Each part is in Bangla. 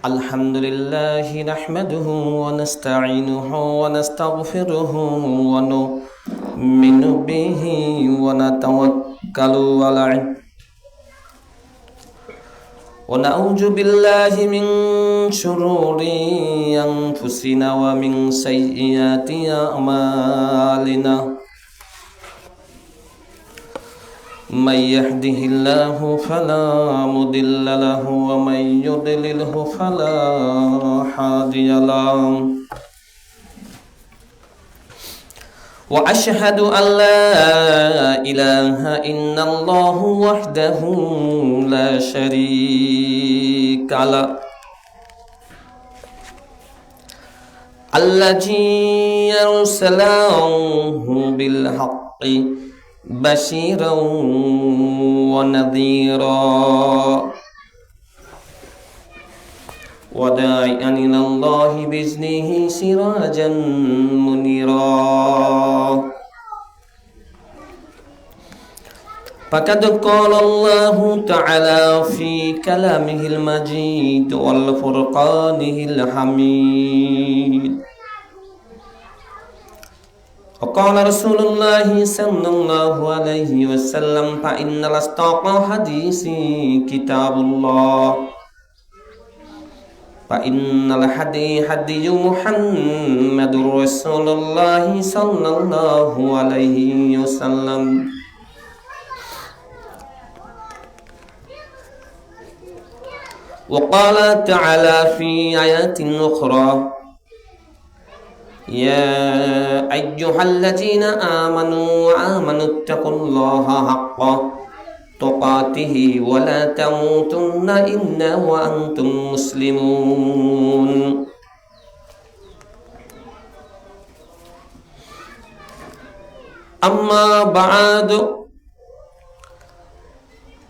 الحمد لله نحمده ونستعينه ونستغفره ونؤمن به ونتوكل عليه ونعوذ بالله من شرور أنفسنا ومن سيئات أعمالنا من يهده الله فلا مضل له ومن يضلله فلا هادي له وأشهد أن لا إله إلا الله وحده لا شريك له الذي أرسله بالحق بشيرا ونذيرا وداعيا إلى الله بإذنه سراجا منيرا فقد قال الله تعالى في كلامه المجيد والفرقانه الحميد وقال رسول الله صلى الله عليه وسلم فإن الأصدق حديث كتاب الله فإن الهدي هدي محمد رسول الله صلى الله عليه وسلم وقال تعالى في آيات أخرى يا أيها الذين آمنوا اتقوا الله حق تقاته ولا تموتن إلا وأنتم مسلمون أما بعد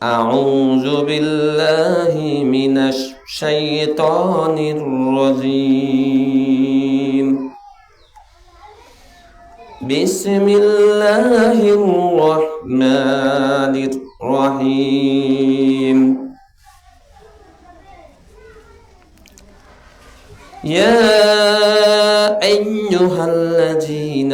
أعوذ بالله من الشيطان الرجيم بسم الله الرحمن الرحيم يا أيها الذين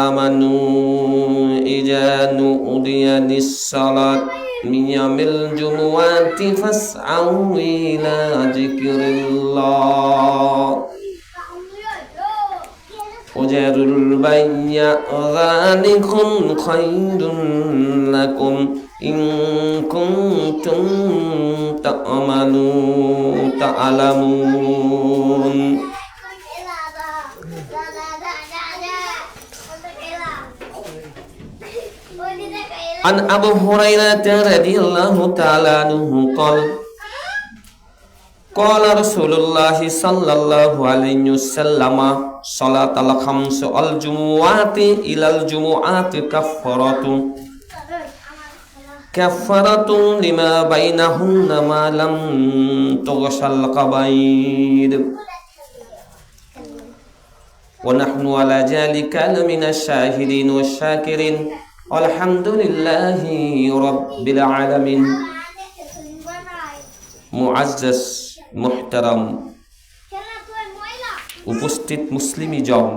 آمنوا إذا نودي للصلاة من يوم الجمعة فاسعوا إلى ذكر الله وذروا البيع ذلكم خير لكم إن كنتم تعلمون عن أبي هريرة رضي الله تعالى عنه قال قال رسول الله صلى الله عليه وسلم صلاة الخمس الجمعة إلى الجمعة كفارة لما بينهن ما لم تغش القبائل ونحن على ذلك لمن الشاهدين والشاكرين والحمد لله رب العالمين মুআজ্জাজ মুহতারাম উপস্থিত মুসলিমি জন,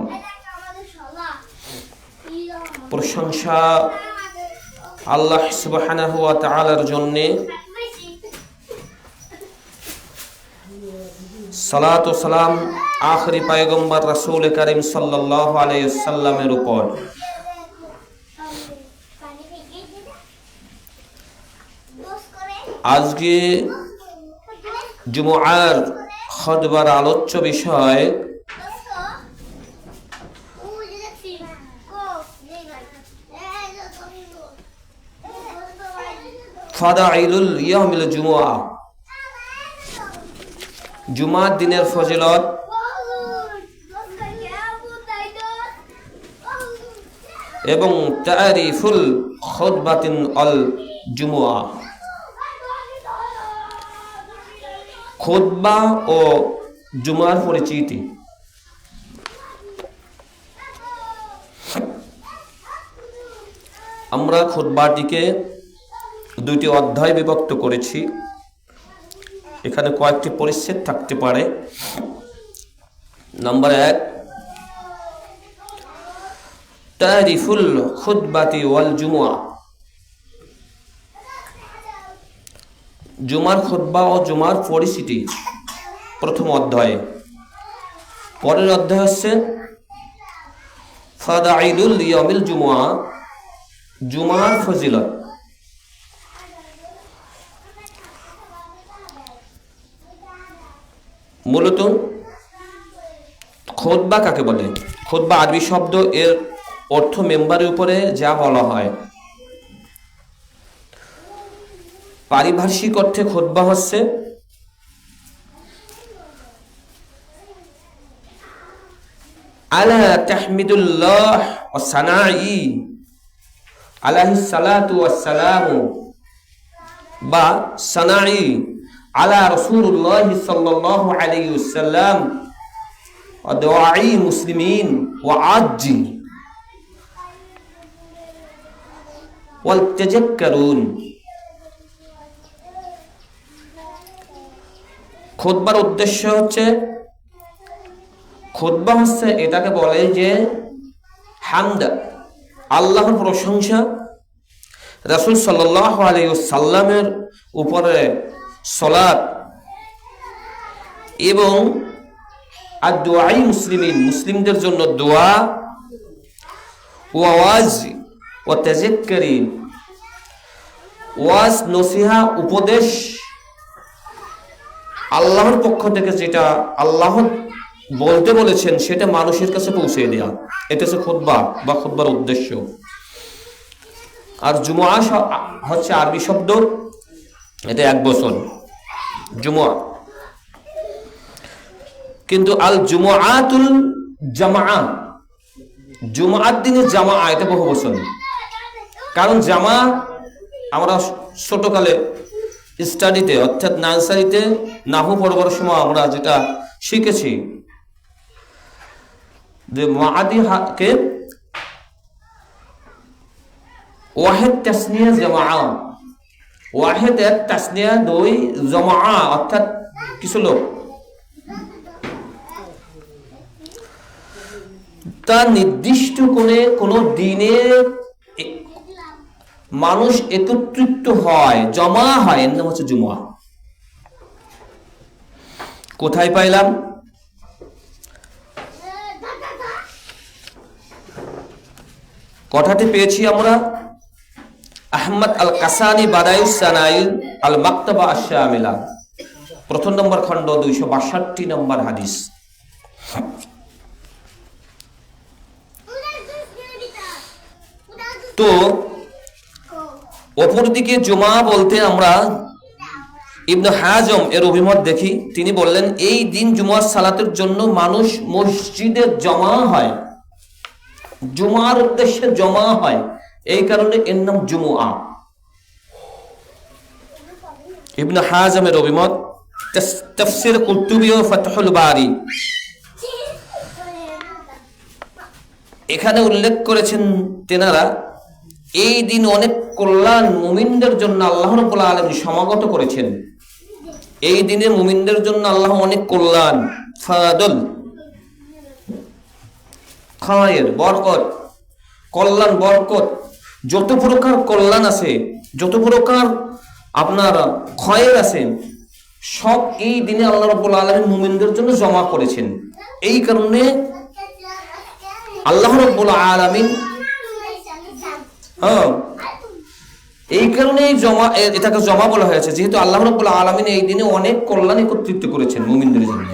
প্রশংসা আল্লাহ সুবহানাহু ওয়া তাআলার জন্য, সালাত ও সালাম আখেরি পয়গম্বর রাসূল করিম সাল্লাল্লাহু আলাইহি ওয়াসাল্লামের উপর। আজকে জুমআর খুতবার আলোচ্য বিষয় ফাদাইলুল ইয়াউমিল জুমআ, জুমার দিনের ফজিলত এবং তারিফুল খুতবাতিন আল জুমআ, খুতবা ও জুমার পরিচিতি। আমরা খুতবাটিকে দুইটি অধ্যায় বিভক্ত করেছি। এখানে কয়েকটি পরিচ্ছেদ থাকতে পারে। নাম্বার 1, তারিফুল খুতবাতি ওয়াল জুমুয়া। জুমার খুতবা ও জুমার পরিচিতি প্রথম অধ্যায়ে। পরের অধ্যায় হচ্ছে ফাদাইলুল ইয়াউমিল জুমুয়া, জুমার ফজিলত। মূলত খুতবা কাকে বলে? খুতবা আরবি শব্দ, এর অর্থ মেম্বারের উপরে যা বলা হয়। পারিভাষিক অর্থে খুতবা হচ্ছে আলা তাহমিদুল্লাহ ওয়া সানাই আলাইহিস সালাতু ওয়াস সালামু, বা সানাই আলা রাসূলুল্লাহ সাল্লাল্লাহু আলাইহি ওয়াসাল্লাম ওয়া দুআই মুসলিমিন ওয়া আজ্জি ওয়াল তাযাক্কারুন। খুতবার উদ্দেশ্য হচ্ছে, খুতবা হচ্ছে এটাকে বলে যে হামদ, আল্লাহর প্রশংসা, রাসূল সাল্লাল্লাহু আলাইহি ওয়াসাল্লামের উপরে সালাত, এবং আদ-দুআই মুসলিমিন, মুসলিমদের জন্য দোয়া, ওয়াজ ও তাযাক্কুরি, ওয়াজ নসিহা উপদেশ, আল্লাহর পক্ষ থেকে যেটা আল্লাহ বলতে বলেছেন সেটা মানুষের কাছে পৌঁছে দেওয়া। এটা হচ্ছে খুতবা বা খুতবার উদ্দেশ্য। আর জুমুয়া হচ্ছে আরবি শব্দ, এটা 1 বছর জুমুয়া। কিন্তু আল জুমুআতুল জামাআ, জুমআর দিনে জামা, এটা বহু বছর। কারণ জামা আমরা ছোটকালে স্টাডিতে, অর্থাৎ নার্সারিতে নাহু পড়বার সময় আমরা যেটা শিখেছি যে মাআদি কে ওয়াহিদ তাসনিয়া জামাআ, ওয়াহিদ এক, তাসনিয়া 2, জামাআ অর্থাৎ কিছু লোক। তার নির্দিষ্ট কোনো দিনে মানুষ একত্রিত হয়, জমা হয়, এর নাম হচ্ছে জুমুয়া। কোথায় পাইলাম? কথাটি পেয়েছি আমরা আহমদ আল কাসানি বাদায়ুস সানাইল আল মাকতাবা আশ-শামিলা, প্রথম নম্বর খণ্ড, 262 নম্বর হাদিস। তো অপরদিকে জুমা বলতে আমরা ইবনে হাজম এর অভিমত দেখি। তিনি বললেন এই দিন জুমার সালাতের জন্য মানুষ মসজিদে জমা হয়, জুমার উদ্দেশ্যে জমা হয়, এই কারণে এর নাম জুমুআ। ইবনে হাজমের অভিমত, তাফসীর কুরতুবী ও ফাতহুল বারী, এখানে উল্লেখ করেছেন তেনারা এই দিন অনেক কল্যাণ মুমিনদের জন্য আল্লাহ রাব্বুল আলামিন সমাগত করেছেন। এই দিনে মুমিনদের জন্য আল্লাহ অনেক কল্যাণ, ফাদল, খায়ের, বরকত, কল্যাণ, বরকত, যত প্রকার কল্যাণ আছে, যত প্রকার আপনার খায়ের আছে, সব এই দিনে আল্লাহ রাব্বুল আলামিন মুমিনদের জন্য জমা করেছেন। এই কারণে আল্লাহ রাব্বুল আলামিন, এই কারণে এটাকে জমা বলা হয়েছে, যেহেতু আল্লাহ রাব্বুল আলামিন এই দিনে অনেক কল্যাণ একত্রিত করেছেন মুমিনদের জন্য।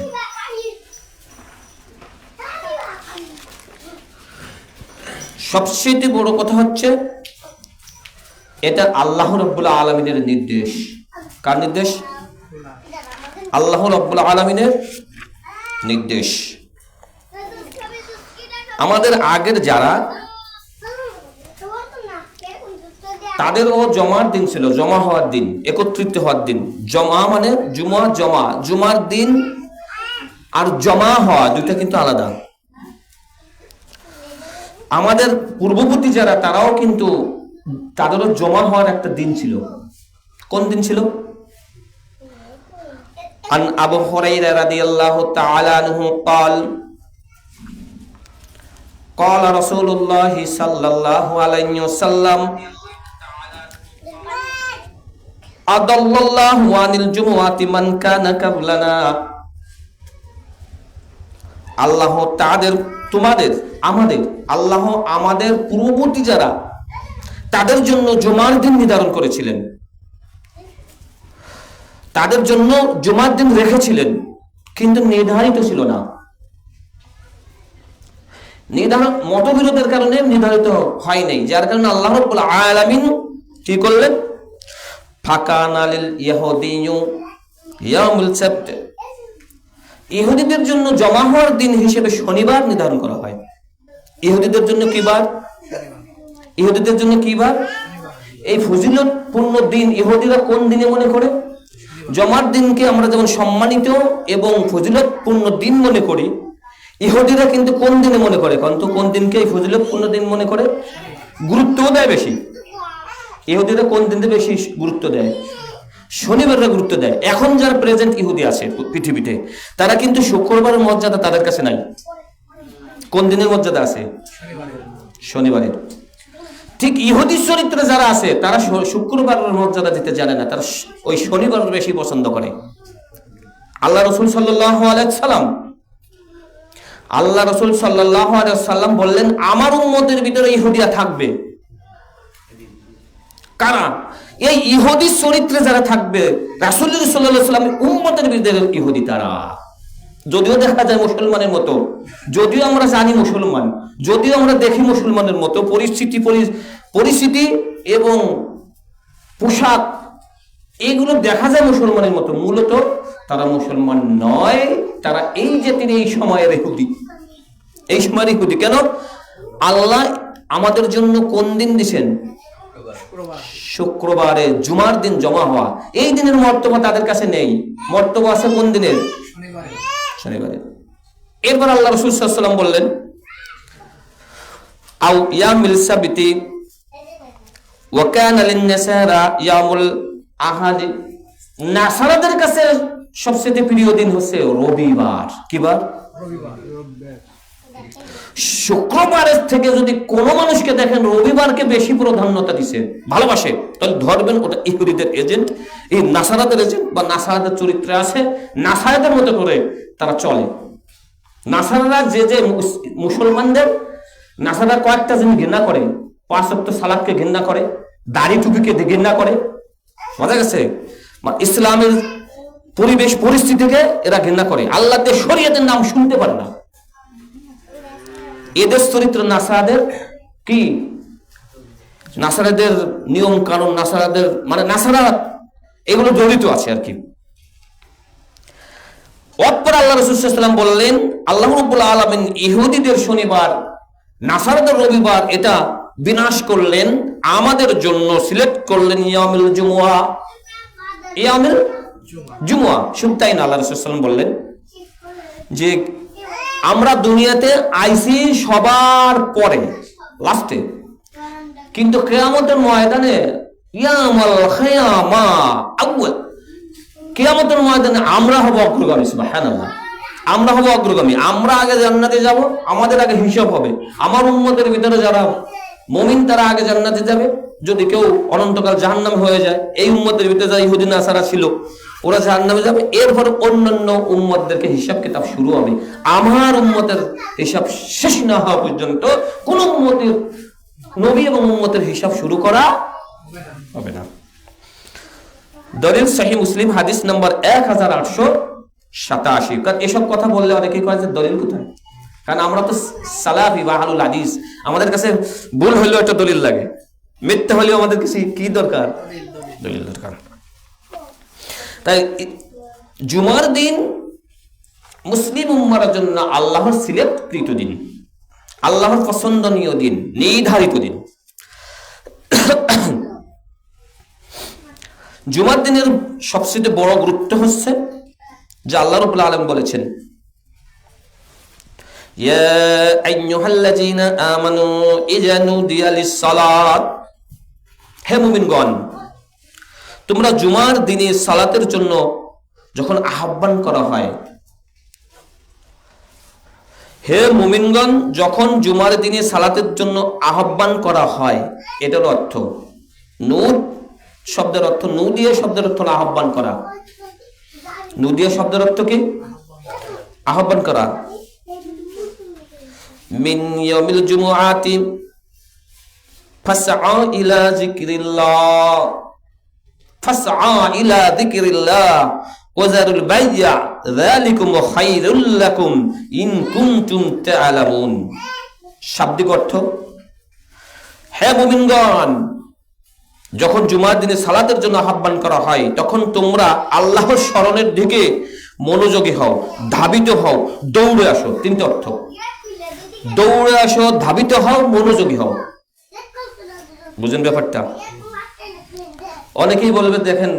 সবচেয়ে বড় কথা হচ্ছে এটা আল্লাহ রাব্বুল আলামিনের নির্দেশ। কার নির্দেশ? আল্লাহ রাব্বুল আলামিনের নির্দেশ। আমাদের আগের যারা, তাদেরও জমার দিন ছিল, জমা হওয়ার দিন, একত্রিত হওয়ার দিন। জমা মানে জুমা, জমা, জুমার দিন আর জমা হওয়া দুইটা কিন্তু আলাদা। আমাদের পূর্ববর্তী যারা, তারাও কিন্তু তাদেরও জমা হওয়ার একটা দিন ছিল। কোন দিন ছিল? عن أبو هريرة رضي الله تعالى عنه قال قال رسول الله صلى الله عليه وسلم أضل الله عن الجمعة من كان قبلنا আল্লাহ আমাদের পূর্ববর্তী যারা তাদের জন্য জুমার দিন নির্ধারণ করেছিলেন, তাদের জন্য জুমার দিন রেখেছিলেন, কিন্তু নির্ধারিত ছিল না। মতবিরোধের কারণে নির্ধারিত হয় নাই, যার কারণে আল্লাহ রাব্বুল আলামিন কি করলেন? ফাকানা লিল ইহুদিয়্যু ইয়াউমুল সাবত, ইহুদিদের জন্য জমা হওয়ার দিন হিসেবে শনিবার নির্ধারণ করা হয়। ইহুদিদের জন্য কি বার? ইহুদিদের জন্য কি বার? এই ফজিলতপূর্ণ দিন ইহুদিরা কোন দিনে মনে করে? জমার দিনকে আমরা যেমন সম্মানিত এবং ফজিলতপূর্ণ দিন মনে করি, ইহুদিরা কিন্তু কোন দিনে মনে করে? কিন্তু কোন দিনকে এই ফজিলতপূর্ণ দিন মনে করে? গুরুত্বও দেয় বেশি। ইহুদিরা কোন দিনকে বেশি গুরুত্ব দেয়? শনিবাররা গুরুত্ব দেয়। এখন যারা প্রেজেন্ট ইহুদি আছে পৃথিবীতে, তারা কিন্তু শুক্রবারের মর্যাদা তাদের কাছে নাই। কোন দিনের মর্যাদা আছে? শনিবারের। ঠিক ইহুদি চরিত্রে যারা আছে তারা শুক্রবারের মর্যাদা দিতে জানে না, তারা ওই শনিবার বেশি পছন্দ করে। আল্লাহ রাসূল সাল্লাল্লাহু আলাইহি সাল্লাম বললেন, আমার উম্মতের ভিতরে ইহুদিরা থাকবে। কারা? এই ইহুদি চরিত্রে যারা থাকবে, রাসূলুল্লাহ সাল্লাল্লাহু আলাইহি ওয়াসাল্লামের উম্মতের ভিতরে ইহুদি তারা। যদিও দেখা যায় মুসলমানের মতো, যদিও আমরা জানি মুসলমান, যদিও আমরা দেখি মুসলমানের মতো পরিস্থিতি এবং পোশাক এগুলো দেখা যায় মুসলমানের মতো, মূলত তারা মুসলমান নয়। তারা এই যে তিনি এই সময়ের ইহুদি, এই সময়ের ইহুদি। কেন? আল্লাহ আমাদের জন্য কোন দিন দিয়েছেন? শুক্রবারে, জুমার দিন জমা হওয়া। এই দিনের মর্তবা তাদের কাছে নেই, মর্তবা আছে কোন দিনের? শনিবারে। এরপর আল্লাহ রাসূল সাল্লাল্লাহু আলাইহি ওয়াসাল্লাম বললেন, আও ইয়ামিল সাবতি ওয়া কানা লিন-নাসারা ইয়ামুল আহাদ। নাসারাদের কাছে সবচেয়ে প্রিয় দিন হচ্ছে রবিবার। কি বার? রবিবার। শুক্রবারের থেকে যদি কোন মানুষকে দেখেন রবিবারকে বেশি প্রাধান্যতা দিছে, ভালোবাসে, তাহলে ধরবেন ওটা ইহুদিদের এজেন্ট, এই নাসারাদের এজেন্ট বা নাসারাদের চরিত্রে আছে। নাসারাদের মতো করে তারা চলে। নাসারারা যে মুসলমানদের, নাসারা কয়েকটা জিনিস ঘৃণা করে। 5 ওয়াক্ত সালাতকে ঘৃণা করে, দাড়ি টুপিকে ঘৃণা করে, বোঝা গেছে? ইসলামের পরিবেশ পরিস্থিতিকে এরা ঘৃণা করে। আল্লাহর শরীয়তের নাম শুনতে পারে না। এদের চরিত্র নাসারাদের কি? নাসারাদের নিয়ম কানুন, নাসারাদের নাসারা এগুলো জড়িত আছে আর কি। অপর আল্লাহ রাসূল সাল্লাল্লাহু আলাইহি ওয়াসাল্লাম বললেন, আল্লাহ রাব্বুল আলামিন ইহুদিদের শনিবার, নাসারাদের রবিবার এটা বিনাশ করলেন, আমাদের জন্য সিলেক্ট করলেন ইয়ামুল জুমআ। ইয়ামুল জুমআ শুধু তাই না, আল্লাহ রাসূল সাল্লাল্লাহু আলাইহি ওয়াসাল্লাম বললেন যে আমরা দুনিয়াতে আইছি সবার পরে, লাস্টে, কিন্তু কিয়ামতের ময়দানে ইয়ামাল খিয়ামা আউয়াল, কিয়ামতের ময়দানে আমরা হব অগ্রগামী। সুবহানাল্লাহ, আমরা হব অগ্রগামী। আমরা আগে জান্নাতে যাব, আমাদের আগে হিসাব হবে। আমার উম্মতের ভিতরে যারা মুমিন তারা আগে জান্নাতে যাবে। যদি কেউ অনন্তকাল জাহান্নামে হয়ে যায়, এই উম্মতের ভিতরে যারা ইহুদি নাসারা ছিল ওরা জাহান্নামে যাবে। এরপর অন্যান্য উম্মতদেরকে হিসাব কিতাব শুরু হবে। আমার উম্মতের হিসাব শেষ না হওয়া পর্যন্ত কোন উম্মতের, নবী এবং উম্মতের হিসাব শুরু করা হবে না। দলিল সহিহ মুসলিম হাদিস নম্বর 1887। কারণ এসব কথা বললে অনেকেই কয় যে দলিল কোথায়? কারণ আমরা তো সালাফি বা আহলুল হাদিস, আমাদের কাছে ভুল হলেও একটা দলিল লাগে, মিথ্যা হলেও আমাদের কাছে কি দরকার? দলিল দরকার। তাই জুমার দিন মুসলিম উম্মার জন্য আল্লাহর সিলেক্টকৃত দিন, আল্লাহর পছন্দনীয় দিন, নির্ধারিত দিন। জুমার দিনের সবচেয়ে বড় গুরুত্ব হচ্ছে যে আল্লাহ রাব্বুল আলামিন বলেছেন, ইয়া আইয়ুহাল্লাযীনা আমানু ইযা নুদিয়া লিস-সালাত, হে মুমিনগণ তোমরা জুমার দিনে সালাতের জন্য যখন আহ্বান করা হয়, হে মুমিনগণ, যখন জুমার দিনে সালাতের জন্য আহ্বান করা হয়, এটার অর্থ নূর শব্দের অর্থ, নুদিয়া শব্দের অর্থ হলো আহ্বান করা। নুদিয়া শব্দের অর্থ কি? আহ্বান করা। মিন ইয়াউমিল জুমআতি ফাসআ ইলা যিকরিল্লাহ, ফাসআ ইলা যিকরিল্লাহ ওয়াজারুল বাইয়া যালিকুম খায়রুল লাকুম ইন কুনতুম তা'লামুন। শাব্দিক অর্থ, হে মুমিনগণ, যখন জুমার দিনে সালাতের জন্য আহ্বান করা হয়, তখন তোমরা আল্লাহর স্মরণের দিকে মনোযোগী হও, ধাবিত হও, দৌড়ে আসো। তিনটে অর্থ, দৌড়ে আসো, ধাবিত হও, মনোযোগী হও। বুঝেন ব্যাপারটা? অনেকেই বলবে, দেখেন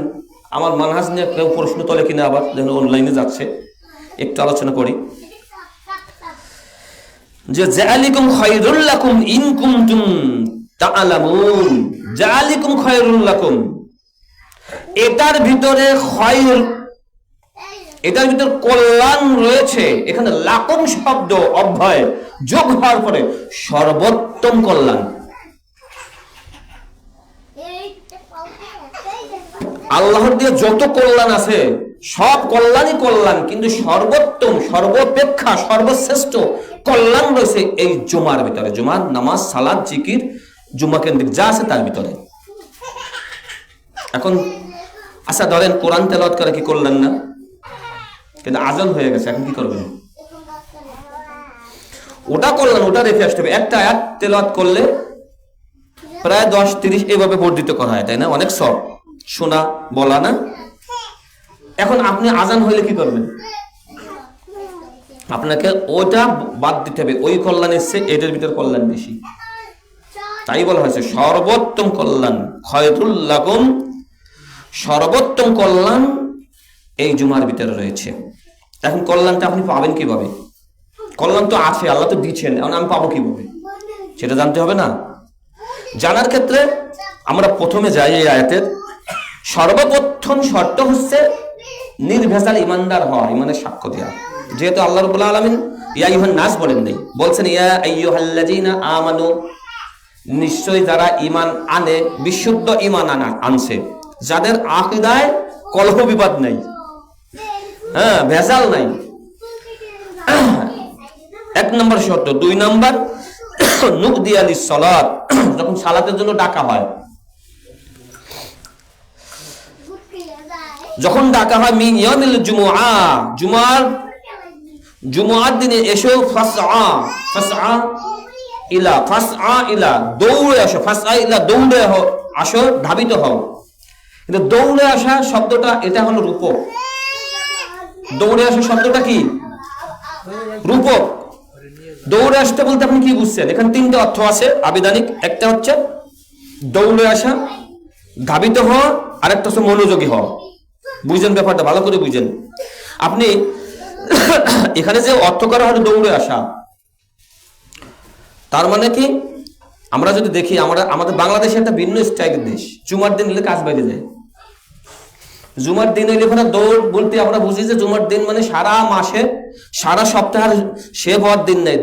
আমার মানহাজ নিয়ে কেউ প্রশ্ন তোলে কিনা, আবার দেখেন অনলাইনে যাচ্ছে, একটু আলোচনা করি। যে যালিকুম খায়রুল লাকুম ইন কুনতুম তা'লামুন, যালিকুম খায়রুল লাকুম, এটার ভিতরে খায়র, এটার ভিতরে কল্যাণ রয়েছে। এখানে লাকুম শব্দ অব্যয় যোগ হওয়ার পরে সর্বোত্তম কল্যাণ। আল্লাহর দিয়ে যত কল্যাণ আছে সব কল্যাণই কল্যাণ, কিন্তু সর্বোত্তম, সর্বাপেক্ষা সর্বশ্রেষ্ঠ কল্যাণ রয়েছে এই জুমার ভিতরে। জুমার নামাজ, সালাত, জিকির, জুমা কেন্দ্রিক যা আছে তার ভিতরে। এখন আচ্ছা ধরেন কোরআন তেলাওয়াত করে কি করলেন না, কিন্তু আজান হয়ে গেছে, এখন কি করবেন? ওটা করলেন, ওটা রেখে আসতে হবে। একটা আয়াত তেলাওয়াত করলে প্রায় 10-30 এইভাবে বর্ধিত করা হয়, তাই না? অনেক সব শোনা বলা না। এখন আপনি আজান হইলে কি করবেন? আপনাকে ওটা বাদ দিতে হবে। ওই কল্যাণের চেয়ে এটার ভিতরে কল্যাণ বেশি। তাই বলা হয়েছে সর্বোত্তম কল্যাণ, খায়রুল লাকুম, সর্বোত্তম কল্যাণ এই জুমার ভিতরে রয়েছে। এখন কল্যাণটা আপনি পাবেন কিভাবে? কল্যাণ তো আছে, আল্লাহ তো দিচ্ছেন, এখন আমি পাবো কিভাবে সেটা জানতে হবে না? জানার ক্ষেত্রে আমরা প্রথমে যাই এই আয়াতের সর্বপ্রথম শর্ত হচ্ছে নির্ভেজাল ইমানদার হওয়া, ইমানের সাক্ষ্য দেওয়া। যেহেতু আল্লাহ রাব্বুল আলামিন ইয়া আইয়ুহান নাস বলেন নাই, বলছেন ইয়া আইয়ুহাল্লাযীনা আমানু, নিশ্চয়ই যারা ঈমান আনে, বিশুদ্ধ ঈমান আনছে, যাদের আকীদায় কলহ বিবাদ নাই, হ্যাঁ ভেজাল নাই, 1 নম্বর শর্ত। 2 নম্বর নুদিয়া লিস-সালাত, যখন সালাতের জন্য ডাকা হয়, যখন ডাকা হয় মিন ইয়াউমিল জুমআ, জুমার দিনে এসো, ফাসআ ইলা, দৌড়ে আসো, ফাসআ ইলা, দৌড়ে আসো, ধাবিত হও। কিন্তু দৌড়ে আসা শব্দটা এটা হলো রূপক। দৌড়ে আসা শব্দটা কি? রূপক। দৌড়ে আসতে বলতে আপনি কি বুঝছেন? এখানে 3টে অর্থ আছে আবিধানিক। একটা হচ্ছে দৌড়ে আসা, ধাবিত হওয়া, আর একটা হচ্ছে মনোযোগী হওয়া। বুঝেন ব্যাপারটা, ভালো করে বুঝেন। আপনি এখানে যে অর্থ করা হয় দৌড়ে আসা, তার মানে কি? আমরা যদি দেখি, আমাদের বাংলাদেশে একটা ভিন্ন স্টাইলের দেশ। জুমার দিন হলে কাজ বাইরে যায়। জুমার দিন হইলে ওখানে দৌড় বলতে আমরা বুঝি যে জুমার দিন মানে সারা মাসে, সারা সপ্তাহের শেভ হওয়ার দিন নেই,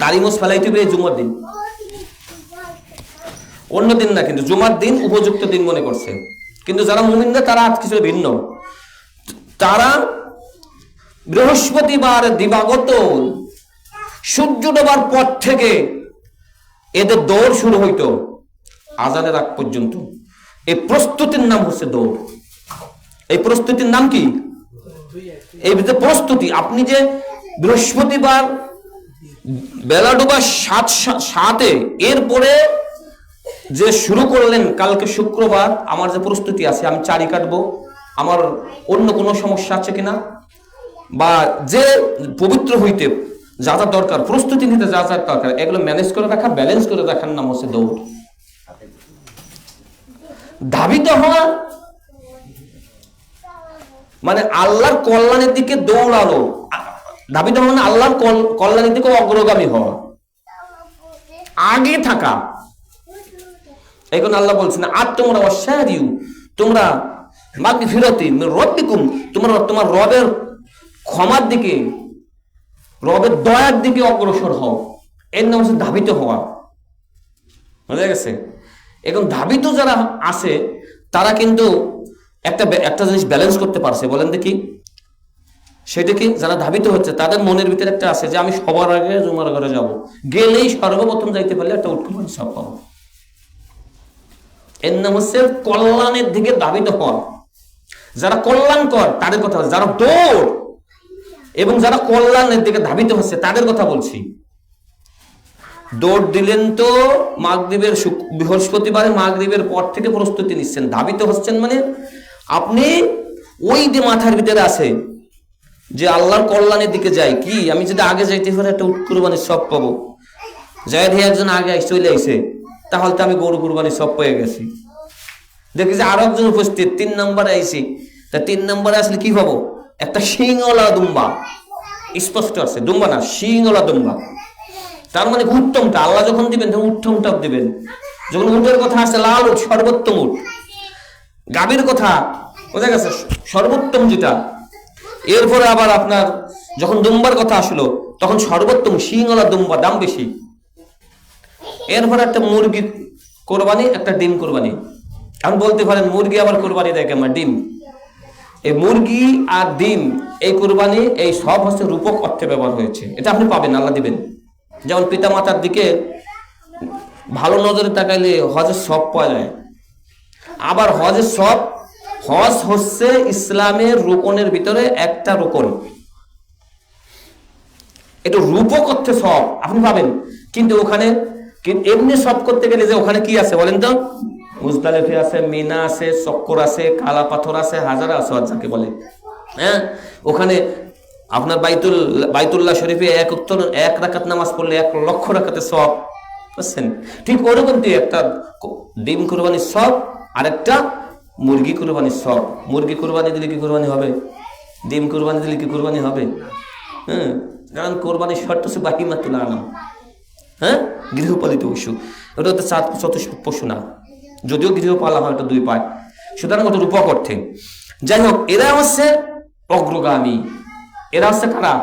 দাড়ি মোছ ফেলাইতে হবে এই জুমার দিন, অন্য দিন না। কিন্তু জুমার দিন উপযুক্ত দিন মনে করছে। কিন্তু যারা মুমিন না তারা কিছু ভিন্ন। তারা বৃহস্পতিবার দিবাগত সূর্য ডোবার পর থেকে এদের দৌড় শুরু হইতো আজানের আগ পর্যন্ত। এই প্রস্তুতির নাম হচ্ছে দৌড়। এই প্রস্তুতির নাম কি? এই প্রস্তুতি। আপনি যে বৃহস্পতিবার বেলা ডোবার 7 এরপরে যে শুরু করলেন, কালকে শুক্রবার আমার যে প্রস্তুতি আছে, আমি চারি কাটবো, আমার অন্য কোনো সমস্যা আছে কিনা, বা যে পবিত্র হইতে যা যা দরকার, প্রস্তুতি নিতে যা যা দরকার, এগুলো ম্যানেজ করে রাখা, ব্যালেন্স করে রাখার নাম হচ্ছে দৌড়। ধাবিত হওয়া মানে আল্লাহর কল্যাণের দিকে দৌড়ালো। ধাবিত হওয়া মানে আল্লাহর কল্যাণের দিকে অগ্রগামী হওয়া, আগে থাকা। এখন আল্লাহ বলছেন আর তোমরা অসারিউ, তোমরা মাগফিরাতি মির রাব্বিকুম, তোমার রবের ক্ষমার দিকে, রবের দয়ার দিকে অগ্রসর হও। এর নাম হচ্ছে ধাবিত হওয়া। বুঝা গেছে? এখন ধাবিত যারা আছে তারা কিন্তু একটা জিনিস ব্যালেন্স করতে পারছে। বলেন দেখি সেটা কি? যারা ধাবিত হচ্ছে তাদের মনের ভিতরে একটা আছে যে আমি সবার আগে জুমার ঘরে যাব, গেলেই সর্বপ্রথম যাইতে পারলে একটা উৎকর্ষ সব পাবো। এর নাম হচ্ছে কল্যাণের দিকে ধাবিত হওয়া। যারা কল্যাণকর তাদের কথা, যারা দৌড় এবং যারা কল্যাণের দিকে ধাবিত হচ্ছে তাদের কথা বলছি। দৌড় দিলেন তো মাগরিবের বৃহস্পতিবারে মাগরিবের পর থেকে প্রস্তুতি নিচ্ছেন, ধাবিত হচ্ছেন মানে আপনি ওই যে মাথার ভিতরে আছে যে আল্লাহর কল্যাণের দিকে যাই, কি আমি যদি আগে যাইতে পারি একটা উট কুরবানির সব পাবো, যাই দিয়ে একজন আগে চলে আইছে তাহলে তো আমি গরু কুরবানির সব পেয়ে গেছি। দেখি যে আরো একজন উপস্থিত 3 নম্বরে আইছি, তা 3 নম্বরে আসলে কি পাবো? একটা শিংওয়ালা দুম্বা। স্পষ্ট আছে, দুম্বা না, শিংওয়ালা দুম্বা। তার মানে উত্তমটা আল্লাহ যখন দিবেন তখন উত্তমটা দিবেন। যখন উটের কথা আসছে, লাল উট সর্বোত্তম উট, গাভীর কথা বোঝা গেছে সর্বোত্তম যেটা। এরপরে আবার আপনার যখন দুম্বার কথা আসলো তখন সর্বোত্তম শিংওয়ালা দুম্বা, দাম বেশি। এরপরে একটা মুরগি কোরবানি, একটা ডিম কোরবানি। এখন বলতে পারেন মুরগি আবার কোরবানি দেয় কেমন? ডিম, এই মুরগি আর ডিম এই কোরবানি এই সব হচ্ছে রূপক অর্থে ব্যবহার হয়েছে। এটা আপনি পাবেন, আল্লাহ দিবেন। যেমন পিতা মাতার দিকে ভালো নজরে তাকাইলে হজের সব পাওয়া যায়। আবার হজের সব, হজ হচ্ছে ইসলামের রুকনের ভিতরে একটা রুকন, এটা রূপক অর্থে সব আপনি পাবেন। কিন্তু ওখানে এমনি সব করতে গেলে যে ওখানে কি আছে বলেন তো? মুজদালিফা আছে, মিনা আছে, চক্কর আছে, কালা পাথর আছে, হাজার আসওয়াদ যাকে বলে। হ্যাঁ, ওখানে আপনার বাইতুল্লাহ শরীফে এক রাকাত নামাজ পড়লে 1,00,000 রাকাতে সওয়াব, বুঝছেন? ঠিক ওরকম দিয়ে একটা ডিম কুরবানির সওয়াব আর একটা মুরগি কুরবানির সওয়াব। মুরগি কুরবানি দিলে কি কুরবানি হবে? ডিম কুরবানি দিলে কি কুরবানি হবে? হ্যাঁ, কারণ কোরবানির শর্ত হচ্ছে বাহিমাতুল আনাম, হ্যাঁ, গৃহপালিত পশু। ওটা হচ্ছে চতুষ্প পশু না, যদিও গৃহপালা হয়, ওটা 2 পায়, সুতরাং ওটা রূপক অর্থে। যাই হোক, এরা হচ্ছে অগ্রগামী। এরা হচ্ছে কারা?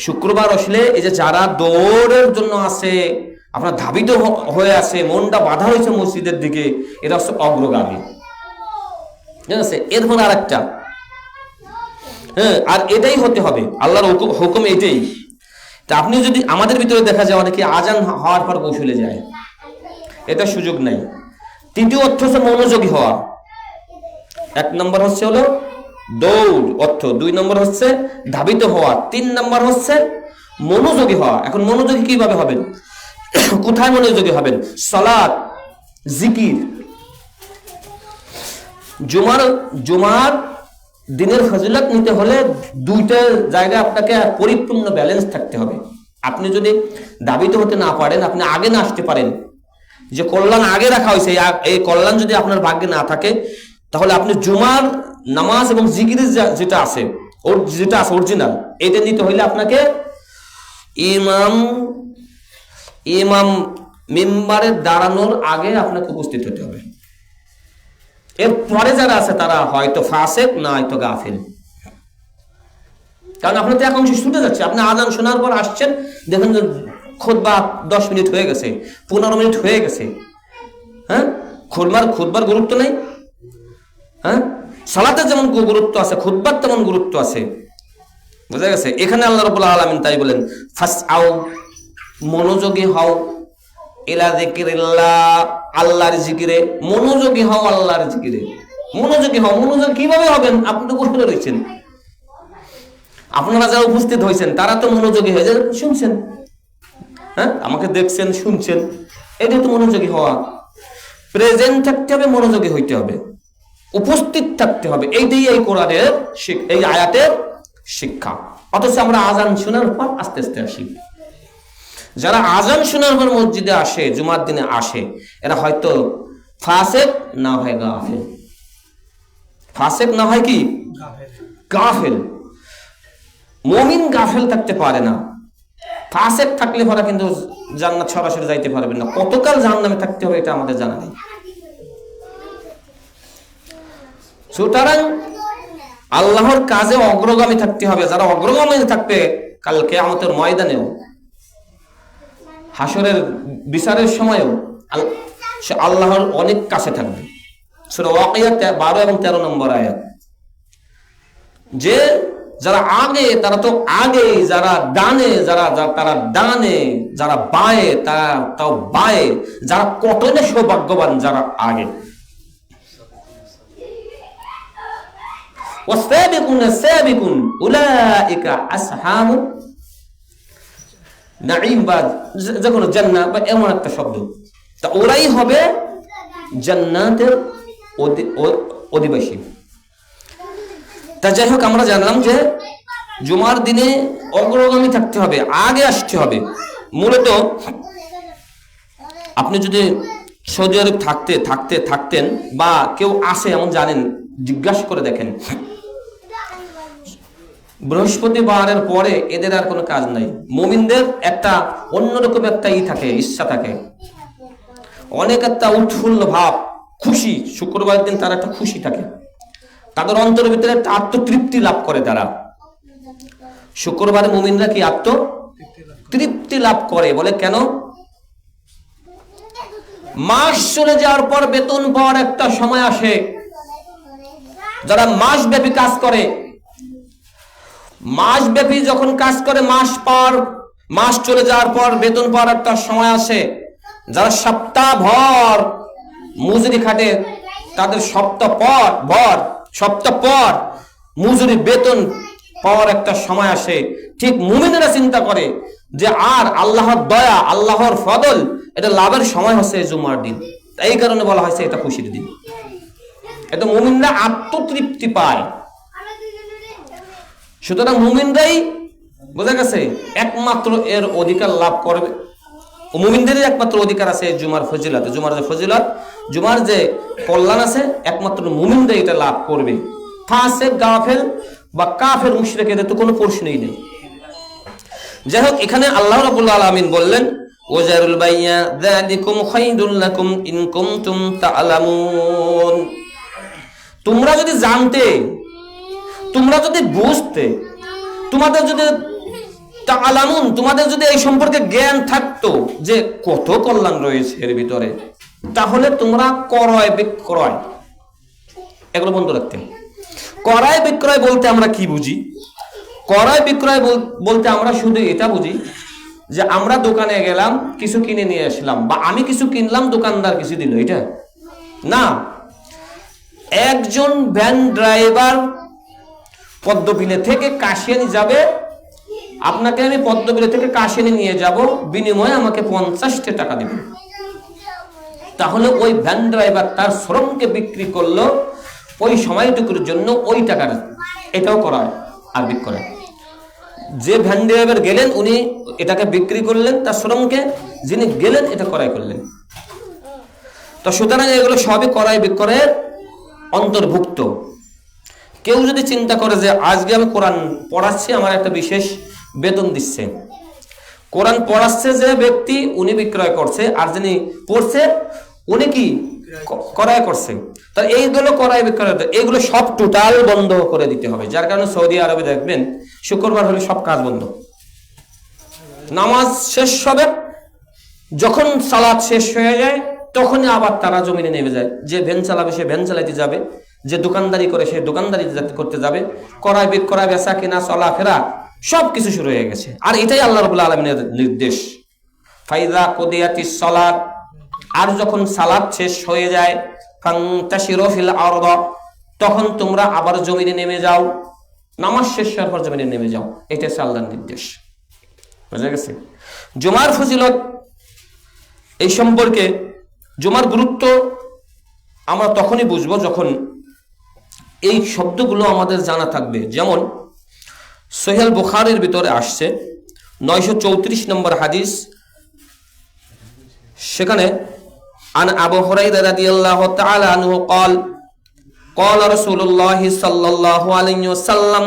শুক্রবার আসলে এই যে যারা দৌড়ের জন্য আছে, আপনার ধাবিত হয়ে আছে, মনটা বাধা হয়েছে মসজিদের দিকে, এরা হচ্ছে অগ্রগামী। ঠিক আছে? এরপর আর একটা, হ্যাঁ, আর এটাই হতে হবে, আল্লাহর হুকুম এটাই। তা আপনি যদি আমাদের ভিতরে দেখা যায় অনেকে আজান হওয়ার পর কৌশলে যায়, এটা সুযোগ নাই। তৃতীয় অর্থ হচ্ছে মনোযোগী হওয়া। 1 নম্বর হচ্ছে হলো দৌড় অর্থ, 2 নম্বর হচ্ছে ধাবিত হওয়া, 3 নম্বর হচ্ছে মনোযোগী হওয়া। এখন মনোযোগী কিভাবে হবেন? কোথায় মনোযোগী হবেন? সালাত, জিকির। জুমার দিনের ফজিলত নিতে হলে 2টা জায়গায় আপনাকে পরিপূর্ণ ব্যালেন্স থাকতে হবে। আপনি যদি ধাবিত হতে না পারেন, আপনি আগে না আসতে পারেন, যে কল্যাণ আগে রাখা হয়েছে, এই কল্যাণ যদি আপনার ভাগ্যে না থাকে, তাহলে আপনি জুমার নামাজ এবং জিকিরের যেটা আছে অরিজিনাল, এটা নিতে হইলে আপনাকে ইমাম মিম্বারে দাঁড়ানোর আগে আপনাকে উপস্থিত হতে হবে। এরপরে যারা আছে তারা হয়তো ফাসেক, না হয়তো গাফিল। কারণ আপনার তো এখন ছুটে যাচ্ছে, আপনি আজান শোনার পর আসছেন, দেখেন খুতবা 10 মিনিট হয়ে গেছে, 15 মিনিট হয়ে গেছে। হ্যাঁ, খুতবার গুরুত্ব নেই? হ্যাঁ, সালাতের যেমন গুরুত্ব আছে, খুতবার তেমন গুরুত্ব আছে। বুঝা গেছে? এখানে আল্লাহ রাব্বুল আলামিন তাই বলেন, ফাসআউ, মনোযোগী হও, ইলা যিকিরিল্লাহ, আল্লাহর জিকিরে মনোযোগী হও। আল্লাহর জিকিরে মনোযোগী হও। মনোযোগ কিভাবে হবেন? আপনি তো বসে রয়েছেন, আপনারা যারা উপস্থিত হয়েছেন তারা তো মনোযোগী হয়ে যায়, শুনছেন, হ্যাঁ, আমাকে দেখছেন, শুনছেন, এটাই তো মনোযোগী হওয়া। প্রেজেন্ট থাকতে হবে, মনোযোগী হইতে হবে, উপস্থিত থাকতে হবে। এইটাই এই কোরআনের এই আয়াতের শিক্ষা। অথচ আমরা আজান শোনার পর আস্তে আস্তে আসি। যারা আজান শোনার পর মসজিদে আসে, জুমার দিনে আসে, এরা হয়তো ফাসেক, না হয় গাফেল। ফাসেক না হয় কি? গাফেল। মুমিন গাফেল থাকতে পারে না। ফাসেক থাকলে পরে কিন্তু জান্নাত সরাসরি যাইতে পারবেন না। কতকাল জাহান্নামে থাকতে হবে এটা আমাদের জানা নেই। সুতরাং আল্লাহর কাজে অগ্রগামী থাকতে হবে। যারা অগ্রগামী থাকবে কাল কিয়ামতের ময়দানেও, হাসরের বিচারের সময়ও সে আল্লাহর অনেক কাছে থাকবে। সূরা ওয়াকিয়া 12 এবং 13 নম্বর আয়াত। যে যারা আগে তারা তো আগে, যারা ডানে তারা ডানে, যারা বায়ে তাও বায়ে, যারা কতটা সৌভাগ্যবান যারা আগে। ওয়াসাবিকুন সাবিকুন উলাইকা আসহাবু নাঈম, বা যে কোনো জান্নাত বা এমন একটা শব্দ, তা ওরাই হবে জান্নাতের অধিবাসী। তা যাই হোক, আমরা জানলাম যে জুমার দিনে অগ্রগামী থাকতে হবে, আগে আসতে হবে। মূলত আপনি যদি সৌদি আরব থাকতেন বা কেউ আসে এমন জানেন, জিজ্ঞাসা করে দেখেন, বৃহস্পতিবারের পরে এদের আর কোনো কাজ নাই। মুমিনদের একটা অন্যরকম একটা থাকে, ইচ্ছা থাকে, অনেক একটা উৎফুল্ল ভাব, খুশি। শুক্রবার দিন তারা একটা খুশি থাকে, তাদের অন্তরের ভিতরে একটা আত্মতৃপ্তি লাভ করে। তারা শুক্রবারে মুমিনরা কি আত্মতৃপ্তি লাভ করে? বলে কেন? মাস চলে যাওয়ার পর বেতন পাওয়ার একটা সময় আসে। যারা মাস ব্যাপী কাজ করে, মাস ব্যাপী যখন কাজ করে, মাস চলে যাওয়ার পর বেতন পাওয়ার একটা সময় আসে। যারা সপ্তাহ ভর মজুরি খাটে, তাদের সপ্তাহ পর মজুরি বেতন পাওয়ার একটা সময় আসে। ঠিক মুমিনেরা চিন্তা করে যে আর আল্লাহর দয়া, আল্লাহর ফদল, এটা লাভের সময় হচ্ছে জুমার দিন। এই কারণে বলা হয়েছে এটা খুশির দিন। এটা মুমিনরা আত্মতৃপ্তি পায়। সুতরাং মুমিনরাই, বোঝা গেছে, একমাত্র এর অধিকার লাভ করবে। মুমিনদেরই একমাত্র অধিকার আছে জুমার ফজিলতে। জুমার যে ফজিলত, জুমার যে কল্যাণ আছে, একমাত্র মুমিনরাই এটা লাভ করবে। ফাসিক, গাফেল বা কাফের, মুশরিক, এদের তো কোনো প্রশ্নই নেই। যাই হোক, এখানে আল্লাহ রাব্বুল আলামিন বললেন, ওয়াজারুল বাইয়া যালিকুম খায়রুল লাকুম ইন কুনতুম তা'লামুন। তোমরা যদি জানতে, তোমরা যদি বুঝতে, তোমাদের যদি তা'লামুন, তোমাদের যদি এই সম্পর্কে জ্ঞান থাকতো যে কত কল্যাণ রয়েছে এর ভিতরে, তাহলে তোমরা ক্রয় বিক্রয় এগুলো বন্ধ রাখতে। ক্রয় বিক্রয় বলতে আমরা কি বুঝি? ক্রয় বিক্রয় বলতে আমরা শুধু এটা বুঝি যে আমরা দোকানে গেলাম, কিছু কিনে নিয়ে আসলাম, বা আমি কিছু কিনলাম, দোকানদার কিছু দিল, এটা না। একজন ভ্যান ড্রাইভার পদ্মবিলে থেকে কাশিয়ানি যাবে, আপনাকে আমি পদ্মবিলে থেকে কাশিয়ানি নিয়ে যাব, বিনিময়ে আমাকে 50 টাকা দেবেন। তাহলে ওই ভ্যান ড্রাইভার তার শ্রমকে বিক্রি করলো ওই সময়টুকুর জন্য ওই টাকার। এটাও করায় আর বিক্রয়। যে ভ্যান ড্রাইভার গেলেন, উনি এটাকে বিক্রি করলেন, তার শ্রমকে, যিনি গেলেন এটা ক্রয় করলেন। তো সুতরাং এগুলো সবই ক্রয় বিক্রয়ের অন্তর্ভুক্ত। কেউ যদি চিন্তা করে যে আজকে আমি কোরআন পড়াচ্ছি, আমার একটা বিশেষ বেতন দিচ্ছে, কোরআন পড়াচ্ছে যে ব্যক্তি উনি বিক্রয় করছে, আর যিনি পড়ছে উনি কি ক্রয় করছে, তা এইগুলো ক্রয় বিক্রয়, এইগুলো সব টোটাল বন্ধ করে দিতে হবে। যার কারণে সৌদি আরবে দেখবেন শুক্রবার হলে সব কাজ বন্ধ, নামাজ শেষ হবে, যখন সালাত শেষ হয়ে যায় তখনই আবার তারা জমিনে নেমে যায়। যে ভ্যান চালাবে সে ভ্যান চালাতে যাবে, যে দোকানদারি করে সে দোকানদারি করতে যাবে, ক্রয় বিক্রয়, বেচা কিনা, চলাফেরা সবকিছু শুরু হয়ে গেছে। আর এটাই আল্লাহ রাব্বুল আলামিনের নির্দেশ, ফাইযা কুদিয়াতিস সালাত, আর যখন সালাত শেষ হয়ে যায়, ফান্তাশিরু ফিল আরদ, তখন তোমরা আবার জমিনে নেমে যাও, নামাজ শেষ হওয়ার পর জমিনে নেমে যাও। এটা হচ্ছে আল্লাহর নির্দেশ। বুঝা গেছে? জুমার ফজিলত এই সম্পর্কে, জুমার গুরুত্ব আমরা তখনই বুঝবো যখন এই শব্দগুলো আমাদের জানা থাকবে। যেমন সহিহ বুখারীর ভিতরে আসছে 934 নম্বর হাদিস, সেখানে আন আবু হুরায়রা রাদিয়াল্লাহু তাআলা আনহু قال قال رسول الله صلى الله عليه وسلم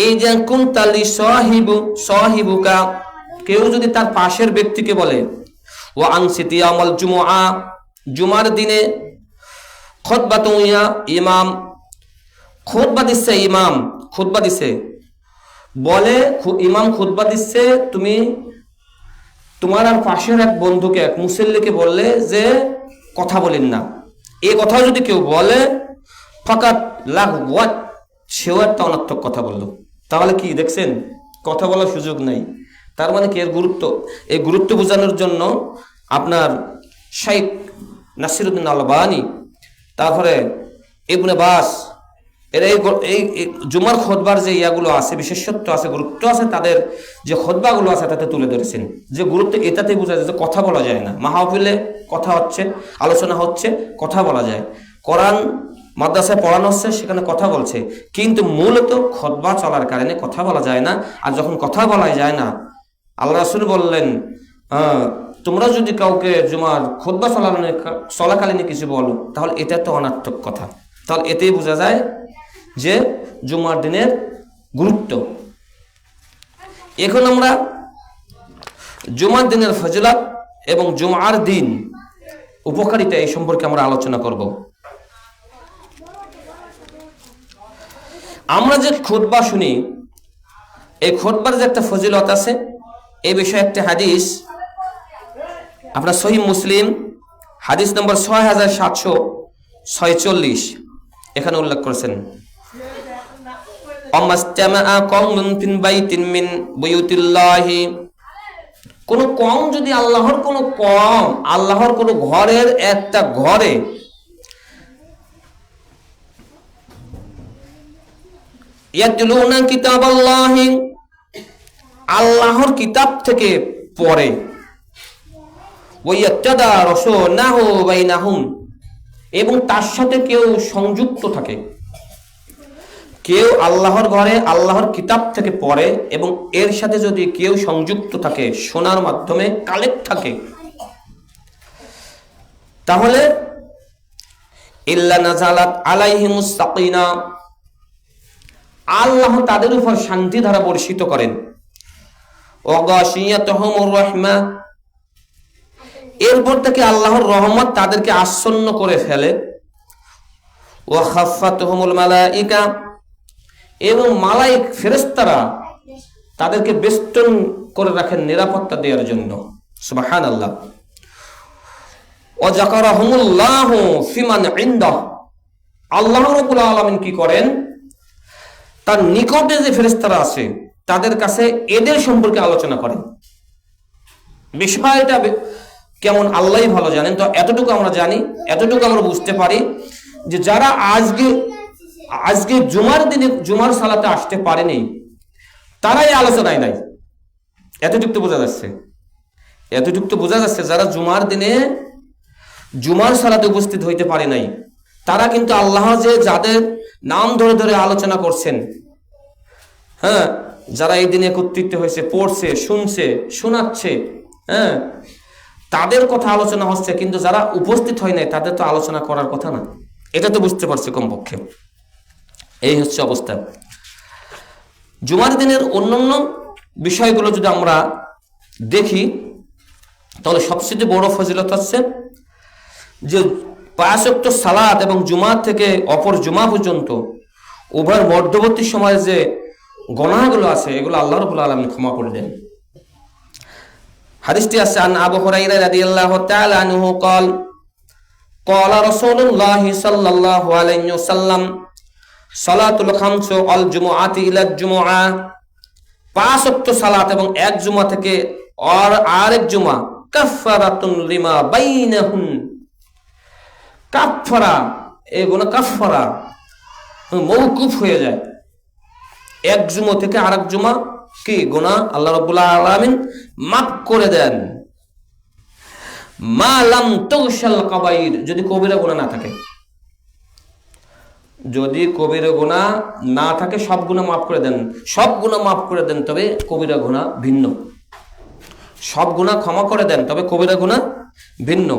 إذا كنت لصاحبك, কেউ যদি তার পাশের ব্যক্তিকে বলে, ওয়া আনসিতি আমল জুমআ, জুমার দিনে খুতবাতুন ইয়া ইমাম, খুতবা দিচ্ছে, ইমাম খুতবা দিচ্ছে, বলে ইমাম খুতবা দিচ্ছে, তুমি তোমার আর পাশের এক বন্ধুকে, এক মুসল্লিকে বললে যে কথা বলেন না, এই কথাও যদি কেউ বলে ফাকাত লাগওয়াত, সেও একটা অনর্থক কথা বললো। তাহলে কি দেখছেন, কথা বলার সুযোগ নাই। তার মানে কি, এর গুরুত্ব, এই গুরুত্ব বোঝানোর জন্য আপনার শাইখ নাসিরুদ্দিন আলবানী, তারপরে ইবনে বাস, এর এই জুমার খুতবার যে ইয়াগুলো আছে, বিশেষত্ব আছে, গুরুত্ব আছে, তাদের যে খুতবাগুলো আছে তাতে তুলে ধরেছেন। যে গুরুত্ব এটাতে বোঝা যায় যে কথা বলা যায় না, মাহফিলে কথা হচ্ছে, আলোচনা হচ্ছে, কথা বলা যায়, কোরআন মাদ্রাসায় পড়ানো হচ্ছে, সেখানে কথা বলছে, কিন্তু মূলত খুতবা চলার কারণে কথা বলা যায় না। আর যখন কথা বলা যায় না, আল্লাহ রাসূল বললেন, তোমরা যদি কাউকে জুমার খুতবা চলাকালীন কিছু বলো, তাহলে এটা তো অনার্থক কথা। তাহলে এতেই বোঝা যায় যে জুমার দিনের গুরুত্ব। এখন আমরা জুমার দিনের ফজিলত এবং জুমার দিন উপকারিতা এই সম্পর্কে আমরা আলোচনা করব। আমরা যে খুতবা শুনি, এই খুতবার যে একটা ফজিলত আছে, এই বিষয়ে একটা হাদিস আপনার সহিহ মুসলিম হাদিস নম্বর 6746 এখানে উল্লেখ করেছেন, কোন কম যদি আল্লাহর কোন কম, আল্লাহর কোন ঘরের একটা ঘরে ইয়াতলুনা কিতাবাল্লাহি, আল্লাহর কিতাব থেকে পড়ে, ওয়ায়াতাদারাসুনাহু বাইনাহুম, এবং তার সাথে কেউ সংযুক্ত থাকে, কেউ আল্লাহর ঘরে আল্লাহর কিতাব থেকে পড়ে এবং এর সাথে যদি কেউ সংযুক্ত থাকে, শোনার মাধ্যমে কালেক্ট থাকে, তাহলে ইল্লা নাযালাত আলাইহিমুস সাকিনা, আল্লাহ তাদের উপর শান্তি ধারা বর্ষিত করেন, ওয়া গাশিয়াতুহুমুর রাহমা, এরপর থেকে আল্লাহর রহমত তাদেরকে আচ্ছন্ন করে ফেলে, ওয়া খাফফাতুহুমুল মালাইকা, এবং মালাইক ফেরেশতারা তাদেরকে বেষ্টন করে রাখেন নিরাপত্তা দেওয়ার জন্য। সুবহানাল্লাহ। ওয়া যাকারাহুমুল্লাহু ফিমান ইনদাহ, আল্লাহ রাব্বুল আলামিন কি করেন, তার নিকটে যে ফেরেশতারা আছে তাদের কাছে এদের সম্পর্কে আলোচনা করেন। বিষয়টা কেমন আল্লাহই ভালো জানেন। তো এতটুকু আমরা জানি, এতটুকু আমরা বুঝতে পারি যে যারা আজকে জুমার দিনে জুমার সালাতে আসতে পারেনি, তারাই আলোচনায় নাই। এতটুকু তো বোঝা যাচ্ছে, এতটুকু তো বোঝা যাচ্ছে যারা জুমার দিনে জুমার সালাতে উপস্থিত হইতে পারে নাই, তারা কিন্তু আল্লাহ যে যাদের নাম ধরে ধরে আলোচনা করছেন, হ্যাঁ, যারা এই দিনে একত্রিত হয়েছে, পড়ছে, শুনছে, শোনাচ্ছে, হ্যাঁ, তাদের কথা আলোচনা হচ্ছে, কিন্তু যারা উপস্থিত হয় নাই তাদের তো আলোচনা করার কথা না। এটা তো বুঝতে পারছি কমপক্ষে। এই হচ্ছে অবস্থা। জুমার দিনের অন্যান্য বিষয়গুলো যদি আমরা দেখি, তাহলে সবচেয়ে বড় ফজিলত হচ্ছে যে 5 ওয়াক্ত সালাত এবং জুমা থেকে অপর জুমা পর্যন্ত উভয়ের মধ্যবর্তী সময়ে যে গুনাহগুলো আছে, এগুলো আল্লাহ রাব্বুল আলামিন ক্ষমা করে দেন। হাদিসটি আছে আন আবু হুরায়রা রাদিয়াল্লাহু তাআলা আনহু قال قال رسول الله صلى الله عليه وسلم সালাতুল খামস আল জুমআতি ইলা জুমআ, 5 ওয়াক্ত সালাত এবং এক জুমা থেকে আরেক জুমা, কাফারাতুন লিমা বাইনাহুন, কাফারা, এই গুনাহ কাফারা মওকুফ হয়ে যায়। এক জুমা থেকে আরেক জুমা কি গুনাহ আল্লাহ রাব্বুল আলামিন মাফ করে দেন। মা লাম তুগশাল কাবাইর, যদি কবিরা গুনাহ না থাকে, যদি কবিরা গুনাহ না থাকে সব গুনাহ মাফ করে দেন, সব গুনাহ মাফ করে দেন, তবে কবিরা গুনাহ ভিন্ন। সব গুনাহ ক্ষমা করে দেন, তবে কবিরা গুনাহ ভিন্ন।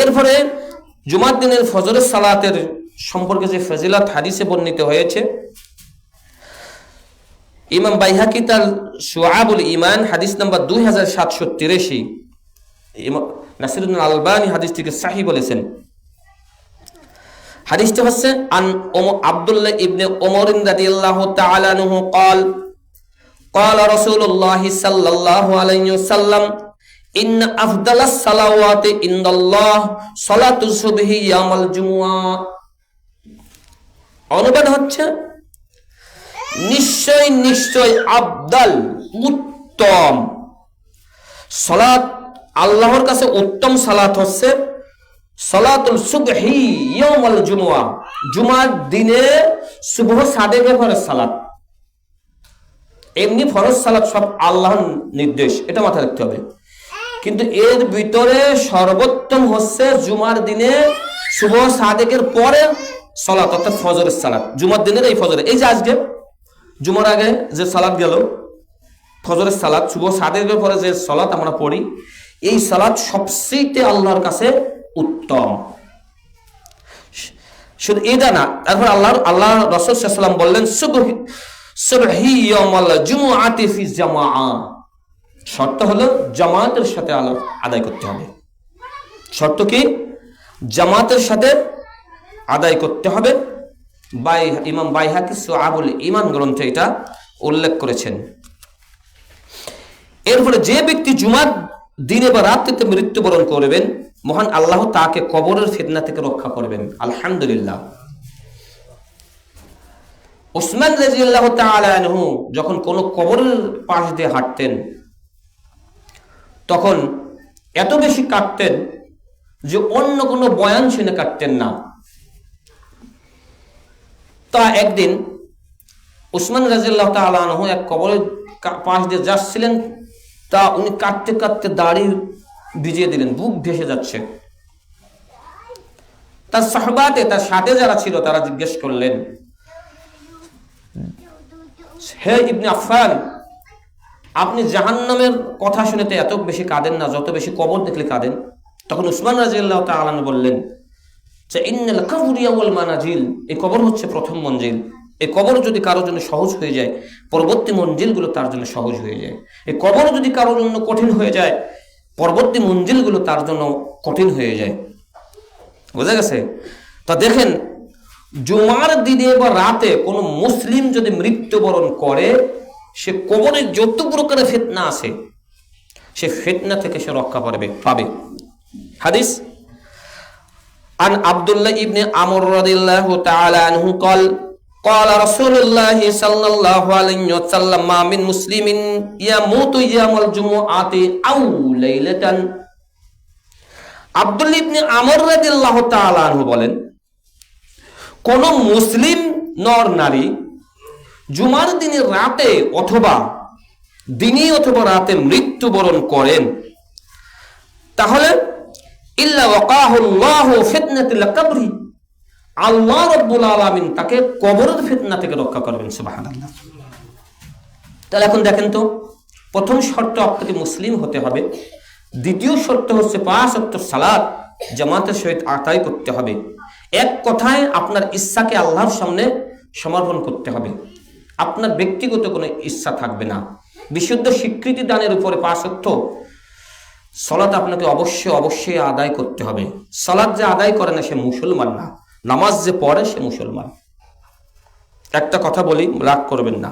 এরপরে জুমার দিনের ফজরের সালাতের সম্পর্কে যে ফজিলত হাদিসে বর্ণিত হয়েছে, ইমাম বাইহাকি তার শুআবুল ঈমান হাদিস নাম্বার 2783, ইমাম নাসিরুদ্দিন আলবানী হাদিসটিকে সহিহ বলেছেন। হাদিসটি হচ্ছে আন আব্দুল্লাহ ইবনে ওমর রাদিয়াল্লাহু তাআলা আনহু قال قال رسول الله صلى الله عليه وسلم ان افضل الصلوات عند الله صلاه الصبح يوم الجمعه। অনুবাদ হচ্ছে নিশ্চয় নিশ্চয় আফদাল উত্তম সালাত, আল্লাহর কাছে উত্তম সালাত হচ্ছে সালাতুল সুবহি ইয়াউমুল জুমআ, জুমার দিনে সুবহ সাদেকে ফরজ সালাত। এমনি ফরজ সালাত সব আল্লাহর নির্দেশ, এটা মাথায় রাখতে হবে, কিন্তু এর ভিতরে সর্বোত্তম হচ্ছে জুমার দিনে সুবহ সাদেকের পরে সালাত, অর্থাৎ ফজরের সালাত। জুমার দিনের এই ফজরে, এই যে আজকে জুমার আগে যে সালাত গেল ফজরের সালাত, সুবহ সাদেকের পরে যে সালাত আমরা পড়ি, এই সালাত সবচেয়ে আল্লাহর কাছে উত্তম। শুধু এটা না, তারপর আল্লাহ রাসূল সাল্লাল্লাহু আলাইহি ওয়াসাল্লাম বললেন সুবহি ইয়াউমুল জুমআতি ফি জামাআ, শর্ত হলো জামাতের সাথে আদায় করতে হবে। শর্ত কি? জামাতের সাথে আদায় করতে হবে। ইমাম বাইহাকি শুআবুল ঈমান গ্রন্থে এটা উল্লেখ করেছেন। এরপরে যে ব্যক্তি জুমার দিনে বা রাত্রিতে মৃত্যুবরণ করবেন, মহান আল্লাহ তাকে কবরের ফিতনা থেকে রক্ষা করবেন। আলহামদুলিল্লাহ। উসমান রাদিয়াল্লাহু তাআলা আনহু যখন কোন কবরের পাশ দিয়ে হাঁটতেন, তখন এত বেশি কাঁদতেন যে অন্য কোনো বয়ান শুনে কাঁদতেন না। তা একদিন উসমান রাদিয়াল্লাহু তাআলা আনহু এক কবরের পাশ দিয়ে যাচ্ছিলেন, তা উনি কাঁদতে কাঁদতে দাড়ি ভিজিয়ে দিলেন, বুক ভেসে যাচ্ছে। তার সাহবাতে, তার সাথে যারা ছিল তারা জিজ্ঞেস করলেন, হে ইবনে আফফান, আপনি জাহান্নামের কথা শুনেতে এত বেশি কাঁদেন না যত বেশি কবর দেখলে কাঁদেন। তখন উসমান রাদিয়াল্লাহু তাআলা আনহু বললেন যে ইন্নাল কবর আউয়াল মানাজিল, এই কবর হচ্ছে প্রথম মঞ্জিল। এই কবর যদি কারোর জন্য সহজ হয়ে যায়, পরবর্তী মঞ্জিলগুলো তার জন্য সহজ হয়ে যায়। এই কবর যদি কারোর জন্য কঠিন হয়ে যায়, পরবর্তী মঞ্জিলগুলো তার জন্য কঠিন হয়ে যায়। বোঝা গেছে? তা দেখেন, জুমার দিনে বা রাতে কোনো মুসলিম যদি মৃত্যুবরণ করে, সে কবরে যত প্রকারের ফিতনা আছে, সে ফিতনা থেকে সে রক্ষা পাবে। হাদিস আন আব্দুল্লাহ ইবনে আমর রাদিয়াল্লাহু তাআলা আনহু قال قال رسول الله صلى الله عليه وسلم ما من مسلم يموت يوم الجمعة أو ليلة। আব্দুল্লাহ ইবনে আমর রাদিয়াল্লাহু তাআলা আনহু বলেন, কোন মুসলিম নর নারী জুমার দিনের রাতে অথবা দিনে অথবা রাতে মৃত্যুবরণ করেন, তাহলে ইল্লা ওয়াকাহুল্লাহু ফিতনাতুল কবরি, আল্লাহ রাব্বুল আলামিন তাকে কবরের ফিতনা থেকে রক্ষা করবেন। সুবহানাল্লাহ। তাহলে এখন দেখেন তো, প্রথম শর্ত আপনাকে মুসলিম হতে হবে, দ্বিতীয় শর্ত হচ্ছে 5 ওয়াক্ত সালাত জামাতের সহিত আদায় করতে হবে। এক কথায় আপনার ইচ্ছাকে আল্লাহর সামনে সমর্পণ করতে হবে, আপনার ব্যক্তিগত কোনো ইচ্ছা থাকবে না। বিশুদ্ধ স্বীকৃতি দানের উপরে 5 ওয়াক্ত সালাত আপনাকে অবশ্যই আদায় করতে হবে। সালাত যে আদায় করে না সে মুসলমান না, নামাজ যে পড়ে সে মুসলমান। একটা কথা বলি, রাগ করবেন না,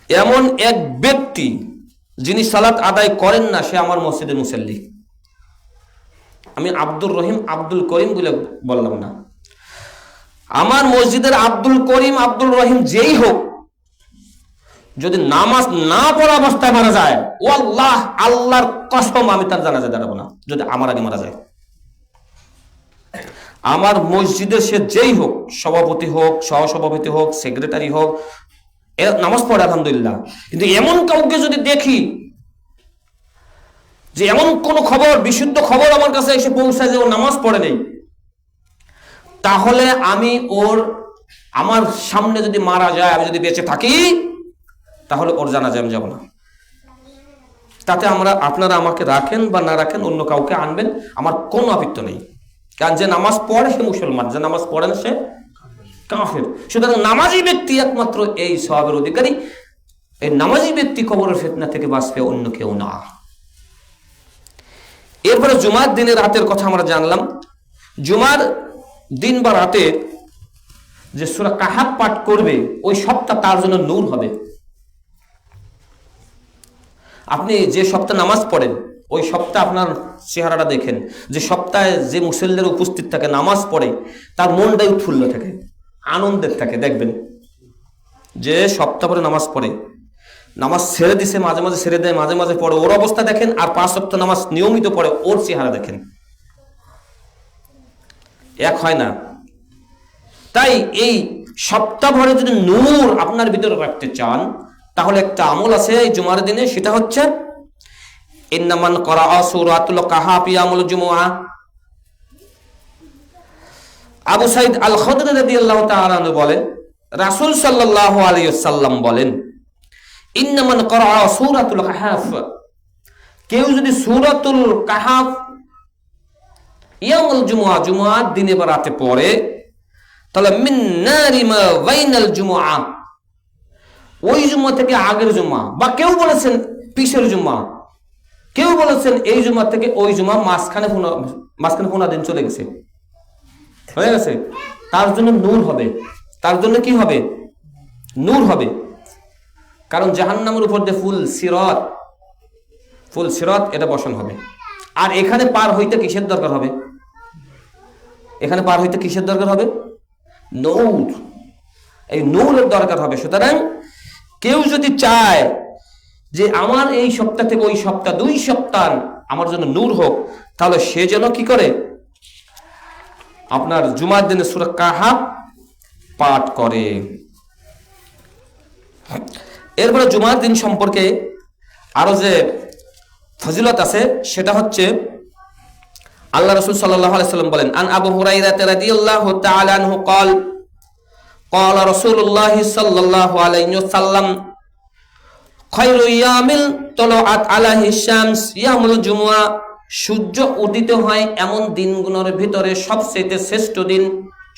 এমন এক ব্যক্তি যিনি সালাত আদায় করেন না, সে আমার মসজিদের মুসল্লি। আমি আব্দুর রহিম আব্দুল করিম বলে বললাম না, আমার মসজিদের আব্দুল করিম আব্দুল রহিম যেই হোক, যদি নামাজ না পড়া অবস্থায় মারা যায়, ও আল্লাহর কসম আমি তার জানাজায় দাঁড়াবো না, যদি আমার আগে মারা যায়। আমার মসজিদের সে যেই হোক, সভাপতি হোক, সহসভাপতি হোক, সেক্রেটারি হোক, নামাজ পড়ে আলহামদুলিল্লাহ, কিন্তু এমন কাউকে যদি দেখি যে এমন কোন খবর, বিশুদ্ধ খবর আমার কাছে এসে পৌঁছায় যে ও নামাজ পড়ে নেই, তাহলে আমি আমার সামনে যদি মারা যায়, আমি যদি বেঁচে থাকি, তাহলে ওর জানাজায় আমি যাব না। তাতে আপনারা আমাকে রাখেন বা না রাখেন, অন্য কাউকে আনবেন, আমার কোনো আপত্তি নেই। কারণ যে নামাজ পড়ে সে মুসলমান, যে নামাজ পড়ে না সে কাফের। সুতরাং নামাজি ব্যক্তি একমাত্র এই সওয়াবের অধিকারী। এই নামাজি ব্যক্তি কবরের ফিতনা থেকে বাঁচবে, অন্য কেউ না। এরপরে জুমার দিনের রাতের কথা আমরা জানলাম। জুমার দিন বা রাতে যে সূরা কাহাফ পাঠ করবে ওই সপ্তাহ তার জন্য নূর হবে। আপনি যে সপ্তাহ নামাজ পড়েন ওই সপ্তাহে আপনার চেহারাটা দেখেন, যে সপ্তাহে যে মুসল্লিদের উপস্থিত থাকে নামাজ পড়ে তার মনটাই উৎফুল্ল থাকে, আনন্দের থাকে। দেখবেন যে সপ্তাহ পরে নামাজ পড়ে, নামাজ ছেড়ে দিছে, মাঝে মাঝে ছেড়ে দেয়, মাঝে মাঝে পড়ে, ওর অবস্থা দেখেন। আর 5 ওয়াক্ত নামাজ নিয়মিত পড়ে, ওর চেহারা দেখেন, এক হয় না। তাই এই সপ্তাহ ভরে যদি নূর আপনার ভিতরে রাখতে চান তাহলে একটা আমল আছে এই জুমার দিনে, সেটা হচ্ছে ইন্নামান করাআ সূরাতুল কাহাফ ইয়াউমুল জুমআহ। আবু সাঈদ আল খুদরি রাদিয়াল্লাহু তাআলা আনহু বলেন, রাসূল সাল্লাল্লাহু আলাইহি ওয়াসাল্লাম বলেন, ইন্নামান করাআ সূরাতুল কাহাফ, কেউ যদি সূরাতুল কাহাফ ইয়াউমুল জুমআহ জুমআর দিনে বা রাতে পড়ে তাহলে মিন নারি মা বাইনাল জুমআহ, ওই জুমা থেকে আগের জুমা, বা কেউ বলেছেন পিছের জুমা, কেউ বলেছেন এই জুমা থেকে ওই জুমা মাঝখানে 15 দিন চলে গেছে, হয়ে গেছে, তার জন্য নূর হবে। তার জন্য কি হবে? নূর হবে। কারণ জাহান্নামের উপর দিয়ে ফুল সিরাত এটা বসানো হবে। আর এখানে পার হইতে কিসের দরকার হবে? এখানে পার হইতে কিসের দরকার হবে? নূর। এই নূরের দরকার হবে। সুতরাং কেউ যদি চায় যে আমার এই সপ্তাহ থেকে ওই সপ্তাহ 2 সপ্তাহ আমার জন্য নূর হোক, তাহলে সে যেন কি করে? আপনার জুমার দিনে সূরা কাহাফ পাঠ করে। এরপরে জুমার দিন সম্পর্কে আরো যে ফজিলত আছে সেটা হচ্ছে আল্লাহ রাসূল সাল্লাল্লাহু আলাইহি ওয়াসাল্লাম বলেন, আন আবু হুরায়রা রাদিয়াল্লাহু তাআলা আনহু قال قال رسول الله صلى الله عليه وسلم خير ايام طلعت عليه الشمس يوم الجمعه, সূর্য উদিত হয় এমন দিনগুলোর ভিতরে সবচেয়ে শ্রেষ্ঠ দিন,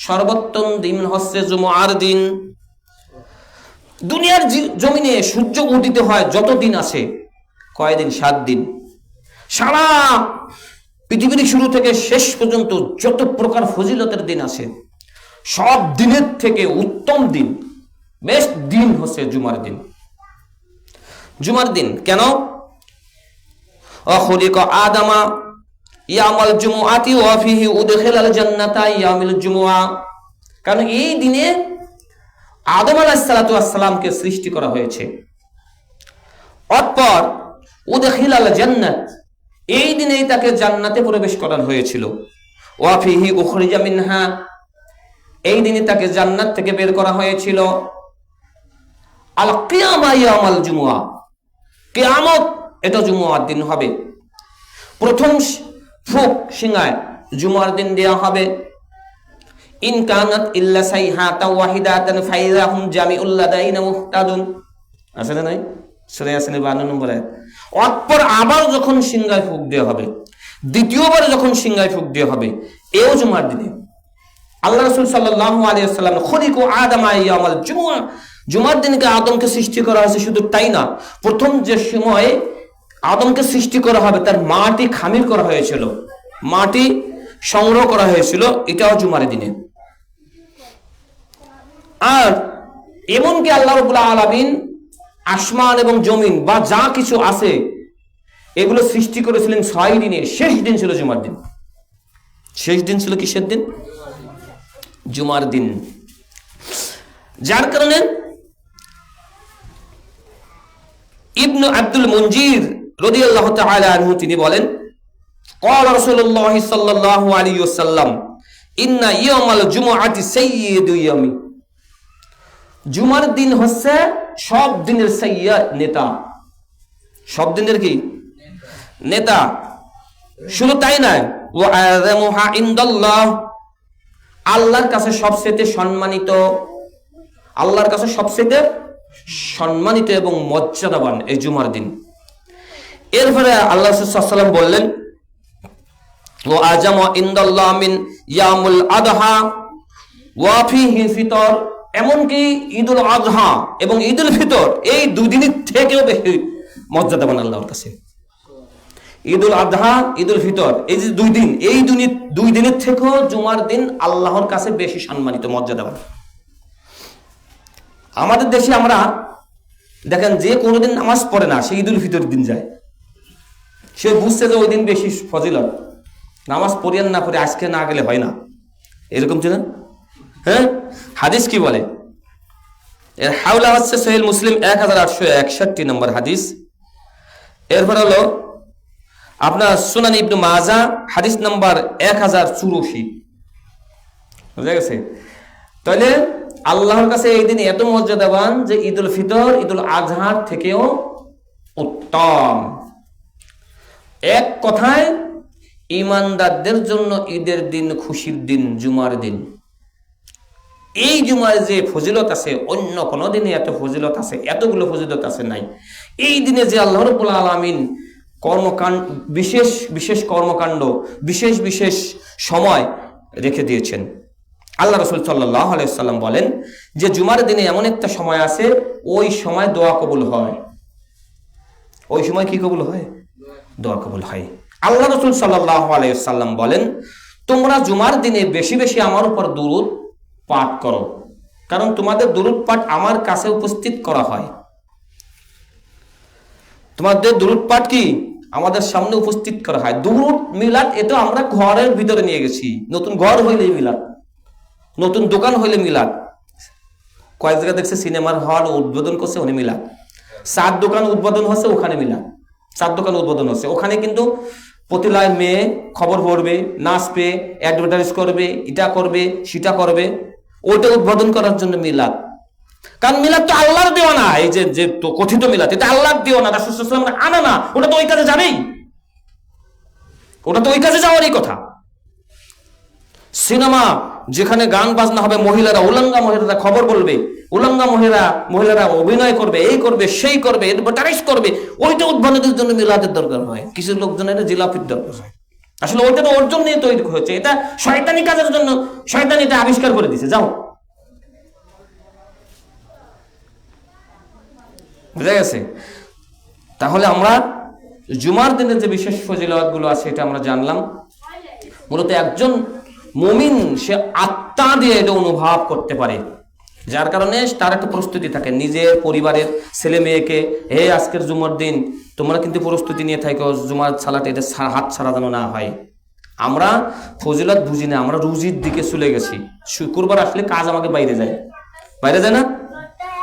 সর্বোত্তম দিন হচ্ছে জুমার দিন। দুনিয়ার জমিনে সূর্য উদিত হয় যত দিন আছে, কয়দিন? 7 দিন। সারা পৃথিবীর শুরু থেকে শেষ পর্যন্ত যত প্রকার ফজিলতের দিন আছে, সব দিনের থেকে উত্তম দিন, বেস্ট দিন হচ্ছে জুমার দিন। জুমার দিন কেন? অখলিক আদামা ইয়াউমাল জুমআতি ওয়া ফিহি উদখিলাল জান্নাতা ইয়াউমুল জুমআ, কারণ এই দিনে আদম আলাইহিস সালাতু ওয়াস সালামকে সৃষ্টি করা হয়েছে। অতঃপর উদখিলাল জান্নাত, এই দিনেই তাকে জান্নাতে প্রবেশ করানো হয়েছিল। ওয়া ফিহি উখরিজা মিনহা, এই দিনে তাকে জান্নাত থেকে বের করা হয়েছিল। আল কিয়ামা ইয়াউমাল জুমআ, কিয়ামত এটা জুমার দিন হবে। প্রথম ফুক সিঙ্গায় জুমার দিন দেয়া হবে। ইন কানাত ইল্লা সাইহাতা ওয়াহিদাতান ফাইযাহুম জামিউল লাদাইনা মুহতাদুন, আছে না নাই? সূরা ইয়াসিনের 52 নম্বর আয়াত। অতঃপর আবার যখন সিঙ্গায় ফুক দেওয়া হবে, দ্বিতীয়বার যখন সিঙ্গায় ফুক দেওয়া হবে, এও জুমার দিনে। আল্লাহ রাসূল সাল্লাল্লাহু আলাইহি ওয়াসাল্লাম খলিকু আদামা ইয়াউমাল জুমআ, জুমার দিনকে আদমকে সৃষ্টি করা হয়েছে। শুধু তাই না, প্রথম যে সময়ে আদমকে সৃষ্টি করা হবে তার মাটি খামির করা হয়েছিল, মাটি সংগ্রহ করা হয়েছিল, এটাও জুমার দিনে। আর এমনকি আল্লাহ রাব্বুল আলামিন আসমান এবং জমিন বা যা কিছু আছে এগুলো সৃষ্টি করেছিলেন 6 দিনে। শেষ দিন ছিল জুমার দিন। শেষ দিন ছিল কিসের দিন? জুমার দিন। যার কারণে ইবনে আব্দুল মুনজির রাদিয়াল্লাহু তাআলা আনহু তিনি বলেন, ক্বালা রাসূলুল্লাহ সাল্লাল্লাহু আলাইহি ওয়াসাল্লাম ইন্না ইয়াউমাল জুমআতি সাইয়্যিদু ইয়ামি, জুমার দিন হচ্ছে সব দিনের সাইয়্যিদ, নেতা। সব দিনের কি? নেতা। শুধু তাই নয়, ওয়া আযামুহা ইনদাল্লাহ, আল্লাহর কাছে সবচেয়ে সম্মানিত, আল্লাহর কাছে সবচেয়ে সম্মানিত এবং মর্যাদাবান এই জুমার দিন। এরপরে আল্লাহ রাসূল সাল্লাল্লাহু আলাইহি ওয়াসাল্লাম বললেন, ওয়া আযামু ইনদাল্লাহ মিন ইয়াউমুল আদহা ওয়া ফিহি ফিতর, এমনকি ঈদুল আযহা এবং ঈদুল ফিতর এই দুদিনের থেকেও বেশি মর্যাদাবান আল্লাহর কাছে। ঈদুল আজহা, ঈদুল ফিতর, এই যে 2 দিন, এই দুই দিনের থেকেও জুমার দিন আল্লাহর কাছে বেশি সম্মানিত, মর্যাদাবান। আমাদের দেশে আমরা দেখেন যে কোনোদিন নামাজ পড়ে না, সে ঈদুল ফিতর দিন যায়, সে বুঝছে যে ওই দিন বেশি ফজিলত, নামাজ পড়িয়ান না পড়ে আজকে না গেলে হয় না, এরকম ছিল। হ্যাঁ, হাদিস কি বলে? এর হাওলা হচ্ছে সহিহ মুসলিম 1861 নম্বর হাদিস। এরপর হলো আপনার সুনান ইবনে মাজাহ হাদিস নাম্বার 1084। বুঝা গেছে? তাহলে আল্লাহর কাছে এই দিন এত মর্যাদাবান যে ঈদুল ফিতর, ঈদুল আজহার থেকেও উত্তম। এক কথায় ঈমানদারদের জন্য ঈদের দিন খুশির দিন, জুমার দিন। এই জুমার যে ফজিলত আছে, অন্য কোনো দিনে এত ফজিলত আছে, এতগুলো ফজিলত আছে নাই। এই দিনে যে আল্লাহ রাব্বুল আলামিন কর্মকাণ্ড, বিশেষ বিশেষ কর্মকাণ্ড, বিশেষ বিশেষ সময় রেখে দিয়েছেন। আল্লাহ রাসূল সাল্লাল্লাহু আলাইহি ওয়াসাল্লাম বলেন যে জুমার দিনে এমন একটা সময় আছে, ওই সময় দোয়া কবুল হয়। ওই সময় কি কবুল হয়? দোয়া কবুল হয়। আল্লাহ রাসূল সাল্লাল্লাহু আলাইহি ওয়াসাল্লাম বলেন, তোমরা জুমার দিনে বেশি বেশি আমার উপর দুরূদ পাঠ করো, কারণ তোমাদের দুরূদ পাঠ আমার কাছে উপস্থিত করা হয়। তোমাদের দুরূদ পাঠ কি আমাদের সামনে উপস্থিত করা হয়। দুরূদ মিলাদ এটা আমরা ঘরের ভিতরে নিয়ে গেছি। নতুন ঘর হইলে মিলাদ, নতুন দোকান হইলে মিলাদ। কয়েক জায়গায় দেখছে সিনেমার হল উদ্বোধন করছে, ওখানে মিলাদ। 4 দোকান উদ্বোধন হচ্ছে, ওখানে মিলাদ। 4 দোকান উদ্বোধন হচ্ছে, ওখানে কিন্তু প্রতিলায় মেয়ে খবর পড়বে, নাচবে, অ্যাডভার্টাইজ করবে, এটা করবে, সেটা করবে, ওইটা উদ্বোধন করার জন্য মিলাদ। কারণ মিলাদ তো আল্লাহর দেওয়া না। এই যে কথিত মিলাদ, এটা আল্লাহর দেওয়া না, রাসূল সাল্লাল্লাহু আলাইহি ওয়াসাল্লাম আনা না, ওটা তো ওই কাজে যাবেই, ওটা তো ওই কাজে যাওয়ারই কথা। সিনেমা যেখানে গান বাজনা হবে, মহিলারা, উলঙ্গা মহিলারা খবর বলবে, উলঙ্গা মহিলারা অভিনয় করবে, এই করবে, সেই করবে, অ্যাডভার্টাইজ করবে, ওইটা উদ্বোধনের জন্য মিলাদের দরকার হয়। কিছু লোকজনের জিলাপির দরকার হয়। আসলে ওইটা তো ওর জন্যই তৈরি হয়েছে, এটা শয়তানি কাজের জন্য শয়তান এটা আবিষ্কার করে দিয়েছে। যাও, বুঝা গেছে? তাহলে আমরা জুমার দিনের যে বিশেষ ফজিলত গুলো আছে এটা আমরা জানলাম। মূলত একজন মুমিন সে আত্মা দিয়ে এটা অনুভব করতে পারে, যার কারণে তার একটা প্রস্তুতি থাকে নিজের পরিবারের ছেলে মেয়েকে, হে আজকের জুমার দিন তোমরা কিন্তু প্রস্তুতি নিয়ে থাকো, জুমার সালাতে এটা হাত ছাড়া যেন না হয়। আমরা ফজিলত বুঝি না, আমরা রুজির দিকে চলে গেছি। শুক্রবার আসলে কাজ আমাকে বাইরে যায় না?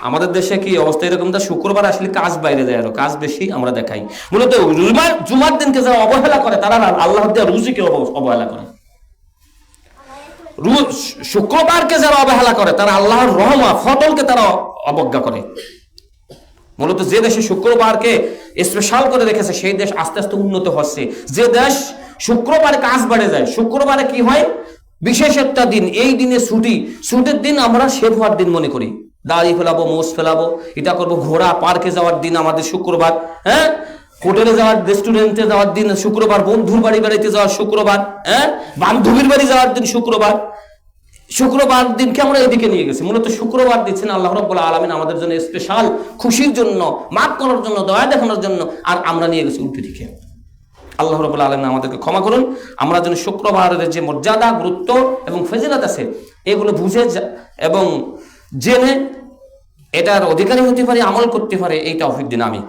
আমাদের দেশে কি অবস্থা এরকম, শুক্রবার আসলে কাজ বাইরে যায়, আরো কাজ বেশি আমরা দেখাই। মূলত জুমার দিনকে যারা অবহেলা করে তারা আল্লাহ রুজিকে অবহেলা করে। শুক্রবারকে যারা অবহেলা করে তারা আল্লাহর রহমত ফজলকে তারা অবজ্ঞা করে। মূলত যে দেশে শুক্রবারকে স্পেশাল করে রেখেছে সেই দেশ আস্তে আস্তে উন্নত হচ্ছে। যে দেশ শুক্রবারে কাজ বেড়ে যায়, শুক্রবারে কি হয়, বিশেষ একটা দিন, এই দিনে ছুটির দিন আমরা শেভ হওয়ার দিন মনে করি, দাড়ি ফেলাবো, মোষ ফেলাবো, এটা করবো। ঘোড়া পার্কে যাওয়ার দিন আমাদের শুক্রবার, হ্যাঁ, হোটেলে যাওয়ার, রেস্টুরেন্টে যাওয়ার দিন শুক্রবার, বন্ধুর বাড়ি বেড়াইতে যাওয়ার শুক্রবার, হ্যাঁ, বান্ধবীর বাড়ি যাওয়ার দিন শুক্রবার। শুক্রবার দিনকে আমরা এদিকে নিয়ে গেছি। মূলত শুক্রবার দিচ্ছেন আল্লাহ রাব্বুল আলামিন আমাদের জন্য স্পেশাল খুশির জন্য, মাফ করার জন্য, দয়া দেখানোর জন্য, আর আমরা নিয়ে গেছি উল্টো দিকে। আল্লাহ রাব্বুল আলামিন আমাদেরকে ক্ষমা করুন। আমরা যেন শুক্রবারের যে মর্যাদা, গুরুত্ব এবং ফজিলত আছে এগুলো বুঝে এবং জেনে এটার অধিকারী হতে পারে, আমল করতে পারে, এই তৌফিক দিন। আমিন।